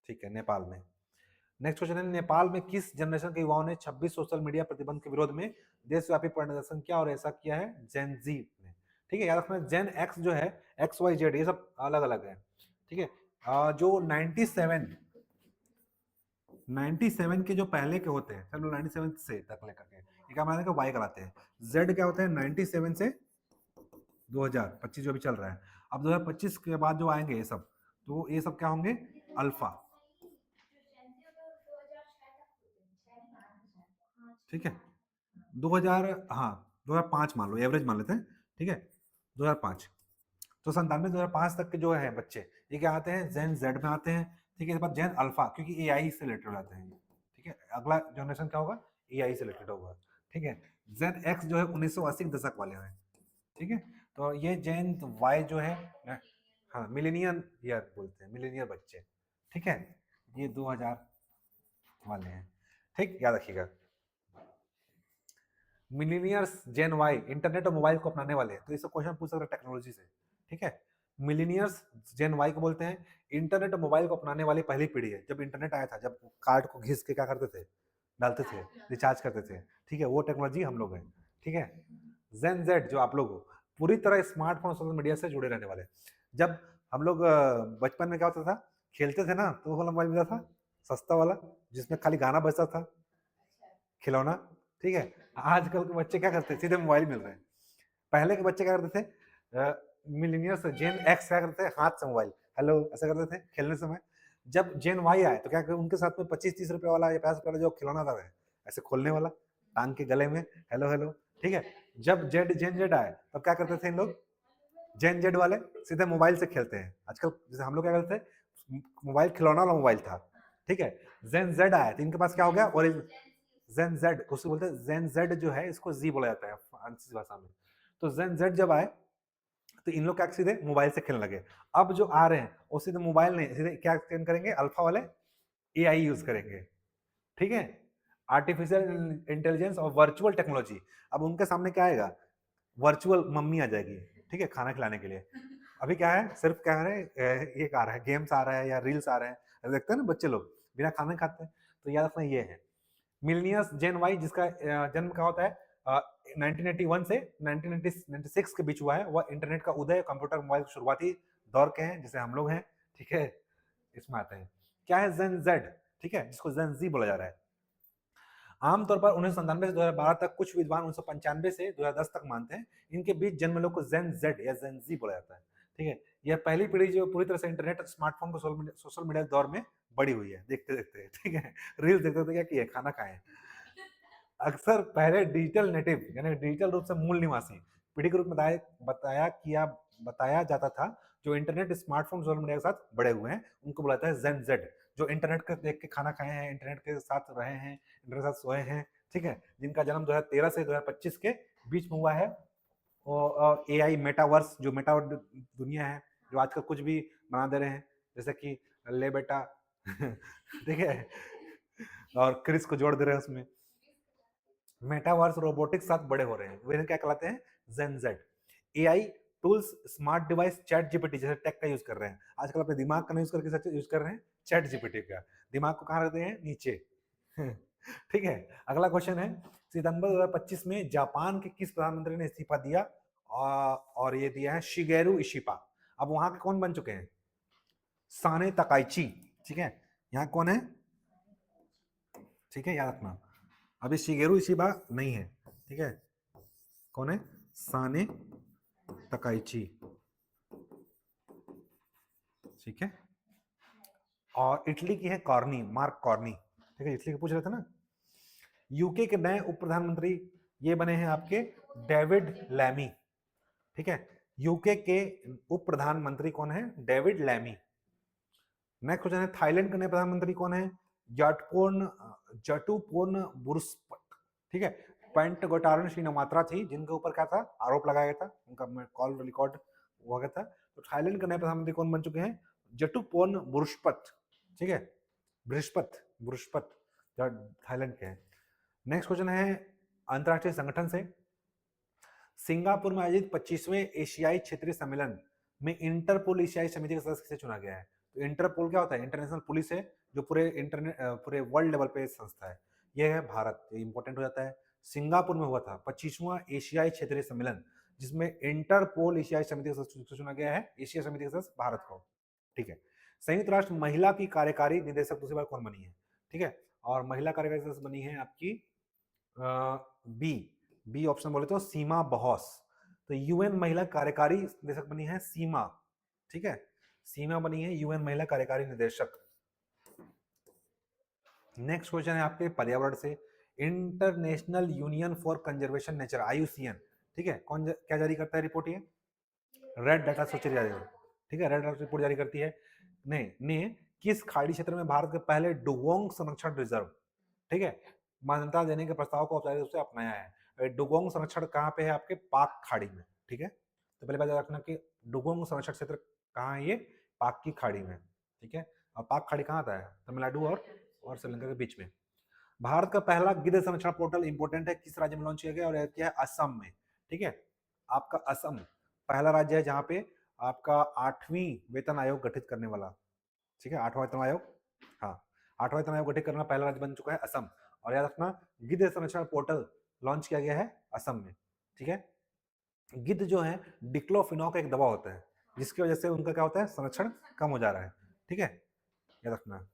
[SPEAKER 1] ठीक है, नेपाल में। नेक्स्ट क्वेश्चन है, नेपाल में किस जनरेशन के युवाओं ने 26 सोशल मीडिया प्रतिबंध के विरोध में देशव्यापी प्रदर्शन किया और ऐसा किया है जेन जी ने, ठीक है। याद रखना, जेन एक्स जो है, एक्स वाई जेड, ये सब अलग अलग है, ठीक है। जो 97 के जो पहले के होते हैं, चलो 97 से तक लेकर के ये क्या मानेगा, वाई कराते हैं। जेड क्या होते हैं 97 से 2025 जो भी चल रहा है। अब 2025 के बाद जो आएंगे ये सब, तो ये सब क्या होंगे, अल्फा, ठीक है। 2000, हाँ 2005 मान लो, एवरेज मान लेते हैं, ठीक है। 2005, तो 97 2005 तक के जो है बच्चे, ये क्या आते हैं, जेन जेड में आते हैं, ठीक है। इसके बाद जेन अल्फा, क्योंकि एआई से रिलेटेड आते हैं, ठीक है। अगला जनरेशन क्या होगा, एआई से रिलेटेड होगा, ठीक है। जेन एक्स जो है 1980 के दशक वाले हैं, ठीक है। तो ये जेन वाई जो है, हाँ मिलेनियन ईयर बोलते हैं, मिलेनियर बच्चे, ठीक है। ये 2000 वाले हैं, ठीक, याद रखिएगा। मिलीनियर्स जेन वाई इंटरनेट और मोबाइल को अपनाने वाले हैं, तो इससे क्वेश्चन पूछ सकते हैं टेक्नोलॉजी से, ठीक है। मिलीनियर्स जेन वाई को बोलते हैं इंटरनेट और मोबाइल को अपनाने वाली पहली पीढ़ी है। जब इंटरनेट आया था, जब कार्ड को घिस के क्या करते थे, डालते थे, रिचार्ज करते थे, ठीक है, वो टेक्नोलॉजी हम लोग हैं, ठीक है। जेन जेड जो आप लोग हो, पूरी तरह स्मार्टफोन सोशल मीडिया से जुड़े रहने वाले। जब हम लोग बचपन में क्या होता था, खेलते थे ना, तो वो वाला मोबाइल मिलता था सस्ता वाला, जिसमें खाली गाना बजता था, खिलौना, ठीक है। आजकल के बच्चे क्या करते हैं, सीधे मोबाइल मिल रहे हैं। पहले के बच्चे क्या करते थे, मिलीनियर्स जेन एक्स क्या करते थे, हाथ से मोबाइल हेलो ऐसा करते थे खेलने समय। जब जेन वाई आए तो क्या उनके साथ में 25-30 रुपए वाला या 50 रुपए वाला जो खिलौना था ऐसे खोलने वाला, टांग के गले में, हेलो हेलो, ठीक है। जब जेन जेड आए तब क्या करते थे इन लोग, जेन जेड वाले सीधे मोबाइल से खेलते हैं। आजकल जैसे हम लोग क्या करते थे, मोबाइल खिलौना वाला मोबाइल था, ठीक है। जेन जेड आया तो इनके पास क्या हो गया, और जेन जेड, उसको बोलते हैं जेन जेड जो है, इसको जी बोला जाता है फ्रांसीसी भाषा में। तो जेन जेड जब आए तो इन लोग क्या सीधे मोबाइल से खेलने लगे। अब जो आ रहे हैं वो सीधे मोबाइल नहीं, सीधे क्या करेंगे, अल्फा वाले एआई यूज करेंगे, ठीक है। आर्टिफिशियल इंटेलिजेंस और वर्चुअल टेक्नोलॉजी। अब उनके सामने क्या आएगा, वर्चुअल मम्मी आ जाएगी, ठीक है, खाना खिलाने के लिए। अभी क्या है, सिर्फ क्या है, ये आ रहा है, गेम्स आ रहा है या रील्स आ रहे हैं, देखते हैं ना बच्चे लोग बिना खाना खाते हैं। तो याद रखना ये है मिलनियस जेन वाई, जिसका जन्म क्या होता है 1981 से 1996 के बीच हुआ है। वह इंटरनेट का उदय, कंप्यूटर, मोबाइल शुरुआती दौर के हैं, जैसे हम लोग हैं, ठीक है। इसमें आते हैं, क्या है जेन जेड, ठीक है, जिसको जेन जी बोला जा रहा है। आमतौर पर 1997 से 2012 तक कुछ विद्वान 1995 से 2010 तक मानते हैं, इनके बीच जन्म लोग को जेन जेड या जेन जी बोला जाता है, ठीक है। यह पहली पीढ़ी जो पूरी तरह से इंटरनेट, स्मार्टफोन को सोशल मीडिया दौर में बड़ी हुई है, देखते देखते, ठीक है। रील्स देखते देखते क्या किया, खाना खाए। अक्सर पहले डिजिटल नेटिव यानी डिजिटल रूप से मूल निवासी पीढ़ी के रूप में बताया जाता था, जो इंटरनेट, स्मार्टफोन, सोशल मीडिया के साथ बड़े हुए हैं, उनको बुलाता है जेन जेड, जो इंटरनेट के देख के खाना खाए हैं, इंटरनेट के साथ रहे हैं, इंटरनेट के साथ सोए हैं, ठीक है। जिनका जन्म 2013 से 2025 के बीच में हुआ है। और एआई मेटावर्स, जो मेटा दुनिया है, जो आजकल कुछ भी बना दे रहे हैं, जैसे कि ले बेटा ठीक है, और क्रिस को जोड़ दे रहे हैं उसमें, मेटावर्स रोबोटिक्स साथ बड़े हो रहे हैं, वे क्या कहलाते हैं, Gen Z. AI tools, smart device, chat GPT जैसे टेक का यूज कर रहे हैं आजकल, अपने दिमाग का यूज करके यूज कर रहे हैं चैट जीपीटी का, दिमाग को कहाँ रखते हैं, नीचे। ठीक है। अगला क्वेश्चन है, सितंबर 2025 में जापान के किस प्रधानमंत्री ने इस्तीफा दिया, और ये दिया है शिगेरू इशिपा। अब वहां के कौन बन चुके हैं, साने तकाइची। ठीक है, यहाँ कौन है, ठीक है, याद रखना, अभी शिगेरू इशिबा नहीं है। ठीक है, कौन है, साने तकाइची। ठीक है, और इटली की है कॉर्नी, मार्क कॉर्नी। ठीक है, इटली के पूछ रहे थे ना। यूके के नए उप प्रधानमंत्री ये बने हैं आपके डेविड लैमी। ठीक है, यूके के उप प्रधानमंत्री कौन है, डेविड लैमी। नेक्स्ट क्वेश्चन है, थाईलैंड के नए प्रधानमंत्री कौन है, जटुपोर्न बुर्सपट। ठीक है, पेंटगोटारन श्रीनमात्रा थी जिनके ऊपर क्या था, आरोप लगाया गया था, उनका कॉल रिकॉर्ड हुआ गया था। तो थाईलैंड के नए प्रधानमंत्री कौन बन चुके हैं, जटुपोर्न बुर्सपट। ठीक है, बृहस्पत थाईलैंड के हैं। नेक्स्ट क्वेश्चन है, अंतरराष्ट्रीय संगठन से, सिंगापुर में आयोजित 25वें एशियाई क्षेत्रीय सम्मेलन में इंटरपोल एशियाई समिति का सदस्य किसे चुना गया है। तो इंटरपोल क्या होता है, इंटरनेशनल पुलिस है जो पूरे वर्ल्ड लेवल पे संस्था है, ये है भारत, ये इंपॉर्टेंट हो जाता है। सिंगापुर में हुआ था 25वां एशियाई क्षेत्रीय सम्मेलन, जिसमें इंटरपोल एशियाई समिति का सदस्य चुना गया है, एशिया समिति का सदस्य भारत को। ठीक है, संयुक्त राष्ट्र महिला की कार्यकारी निदेशक दूसरी बार कौन बनी है। ठीक है, और महिला कार्यकारी सदस्य बनी है आपकी बी ऑप्शन बोले तो सीमा बहस। तो यूएन महिला कार्यकारी निदेशक बनी है सीमा। ठीक है, सीमा बनी है यूएन महिला कार्यकारी निदेशक। नेक्स्ट क्वेश्चन है आपके पर्यावरण से, international union for conservation nature, IUCN। ठीक है, कौन क्या जारी करता है रिपोर्ट, ये रेड डाटा सूची जारी करता है। ठीक है, रेड डाटा रिपोर्ट जारी करती है ने किस खाड़ी क्षेत्र में भारत के पहले डुगोंग संरक्षण रिजर्व, ठीक है, मान्यता देने के प्रस्ताव को औपचारिक रूप से अपनाया है। डुगोंग संरक्षण कहाँ पे है, आपके पाक खाड़ी में। ठीक है, तो पहले बात याद रखना कि डुगोंग संरक्षण क्षेत्र कहाँ है, ये पाक की खाड़ी में। ठीक है, और पाक खाड़ी कहाँ आता है, तमिलनाडु और श्रीलंका के बीच में। भारत का पहला गिद्ध संरक्षण पोर्टल इंपोर्टेंट है, किस राज्य में लॉन्च किया गया, और किया है असम में। ठीक है, आपका असम पहला राज्य है जहां पे आपका 8वीं वेतन आयोग गठित करने वाला। ठीक है, 8वां वेतन आयोग, हाँ 8वां वेतन आयोग गठित करना पहला राज्य बन चुका है असम। और याद रखना, गिद्ध संरक्षण पोर्टल लॉन्च किया गया है असम में। ठीक है, गिद्ध जो है डिक्लोफिनॉक एक दवा होता है जिसकी वजह से उनका क्या होता है, संरक्षण कम हो जा रहा है। ठीक है, याद रखना।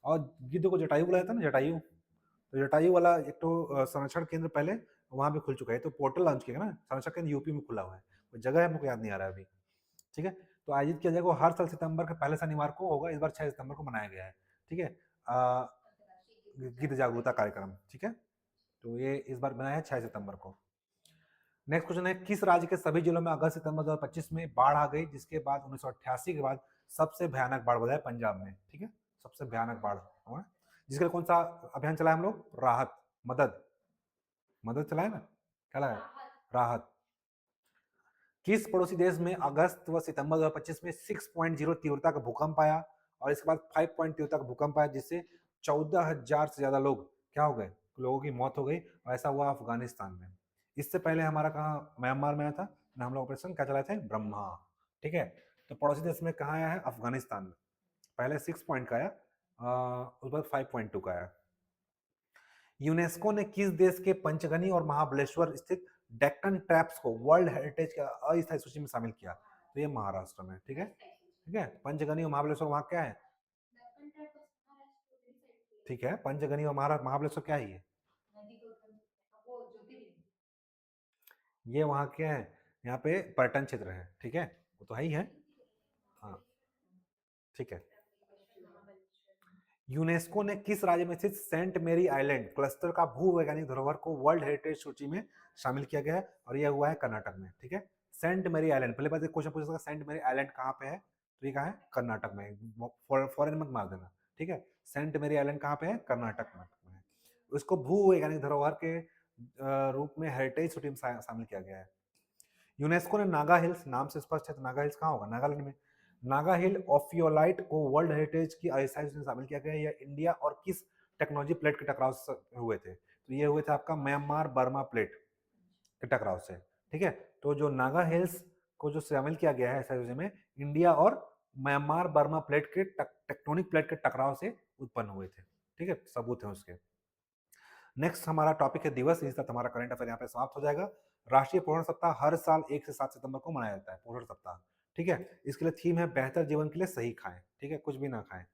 [SPEAKER 1] और गिद्ध को जटायु बुलाया था ना, जटायु, तो जटायु वाला एक तो संरक्षण केंद्र पहले वहां पे खुल चुका है, तो पोर्टल लॉन्च किया ना, संरक्षण केंद्र यूपी में खुला हुआ है, कोई जगह है मुझे याद नहीं आ रहा है अभी। ठीक है, तो आयोजित किया जाएगा हर साल सितंबर के पहले शनिवार को होगा, इस बार 6 सितंबर को मनाया गया है। ठीक है, गिद्ध जागरूकता कार्यक्रम। ठीक है, तो ये इस बार बनाया है 6 सितंबर को। नेक्स्ट क्वेश्चन है, किस राज्य के सभी जिलों में अगस्त सितंबर 2025 में बाढ़ आ गई, जिसके बाद 1988 के बाद सबसे भयानक बाढ़ बताया पंजाब में। ठीक है, सबसे भयानक बाढ़ हुआ, जिसके लिए कौन सा अभियान चलाया हम लोग, राहत, मदद चलाया ना, क्या लगा, राहत। किस पड़ोसी देश में अगस्त व सितंबर 2025 में 6.0 तीव्रता का भूकंप आया, और इसके बाद 5 तीव्रता का भूकंप आया, जिससे 14,000 से ज्यादा लोग क्या हो गए, लोगों की मौत हो गई, और ऐसा हुआ अफगानिस्तान में। इससे पहले हमारा कहाँ, म्यांमार में आया था ना, हम लोग ऑपरेशन क्या चलाए थे, ब्रह्मा। ठीक है, तो पड़ोसी देश में कहाँ आया है, अफगानिस्तान में। पहले 6 पॉइंट का आया, उसके बाद 5.2 का आया। यूनेस्को ने किस देश के पंचगनी और महाबलेश्वर स्थित डेक्कन ट्रैप्स को वर्ल्ड हेरिटेज के अस्थायी सूची में शामिल किया, तो ये महाराष्ट्र में। ठीक है, ठीक है, पंचगनी और महाबलेश्वर वहां क्या है, ठीक है, पंचगनी और महाबलेश्वर क्या है, ये वहां क्या है, यहाँ पे पर्यटन क्षेत्र है। ठीक है, वो तो है ही है, हाँ, ठीक है। यूनेस्को ने किस राज्य में स्थित सेंट मेरी आइलैंड क्लस्टर का भू वैज्ञानिक धरोहर को वर्ल्ड हेरिटेज सूची में शामिल किया गया है, और यह हुआ है कर्नाटक में। ठीक है, सेंट मेरी आइलैंड, पहले बात क्वेश्चन पूछ सकता है, सेंट मेरी आइलैंड कहाँ पे है, तो ये कहाँ है, कर्नाटक में, फॉरेन मत मार देना। ठीक है, सेंट मेरी आइलैंड कहाँ पे है, कर्नाटक में है। उसको भू वैज्ञानिक धरोहर के रूप में हेरिटेज सूची में शामिल किया गया है। यूनेस्को ने नागा हिल्स, नाम से स्पष्ट है, तो नागा हिल्स कहाँ होगा, नागालैंड में। नागा हिल ऑफियोलाइट को वर्ल्ड हेरिटेज की अस्थायी सूची में शामिल किया गया है, यह इंडिया और किस टेक्नोलॉजी प्लेट के टकराव से हुए थे, तो ये हुए थे आपका म्यांमार बर्मा प्लेट के टकराव से, ठीक है। तो जो नागा हिल्स को जो शामिल किया गया है एसआईओजे में, इंडिया और म्यांमार बर्मा प्लेट के टेक्टोनिक प्लेट के टकराव से उत्पन्न हुए थे, ठीक है, सबूत है उसके। नेक्स्ट हमारा टॉपिक है दिवस, इस तरह हमारा करंट अफेयर यहाँ पे समाप्त हो जाएगा। राष्ट्रीय पोषण सप्ताह हर साल 1 से 7 सितंबर को मनाया जाता है, पोषण सप्ताह, ठीक है। इसके लिए थीम है बेहतर जीवन के लिए सही खाएं, ठीक है, कुछ भी ना खाएं।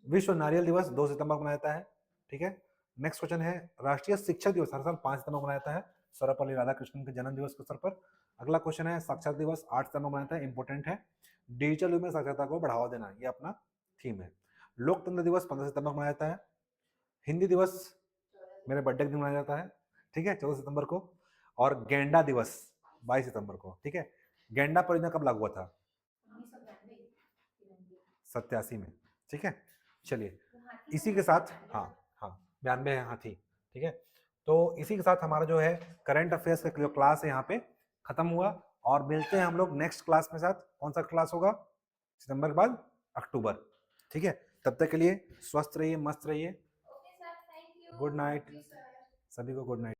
[SPEAKER 1] विश्व नारियल दिवस 2 सितंबर को मनाया जाता है, ठीक है। नेक्स्ट क्वेश्चन है राष्ट्रीय शिक्षक दिवस हर साल 5 सितंबर को मनाया जाता है, सर्वपल्ली राधाकृष्णन के जन्म दिवस के अवसर पर। अगला क्वेश्चन है साक्षरता दिवस 8 सितंबर को मनाया जाता है, इंपॉर्टेंट है, डिजिटल युग में साक्षरता को बढ़ावा देना, ये अपना थीम है। लोकतंत्र दिवस 15 सितंबर को मनाया जाता है। हिंदी दिवस मेरे बर्थडे के दिन मनाया जाता है, ठीक है, 14 सितंबर को। और गेंडा दिवस 22 सितंबर को, ठीक है। गेंडा परियोजना कब लागू हुआ था? 87 में, ठीक है। चलिए इसी के साथ, हाँ हाँ 92 है हाथी, ठीक है। तो इसी के साथ हमारा जो है करंट अफेयर्स का जो क्लास है यहाँ पे खत्म हुआ, और मिलते हैं हम लोग नेक्स्ट क्लास में साथ। कौन सा क्लास होगा? सितंबर के बाद अक्टूबर, ठीक है। तब तक के लिए स्वस्थ रहिए, मस्त रहिए, गुड नाइट सभी को, गुड नाइट।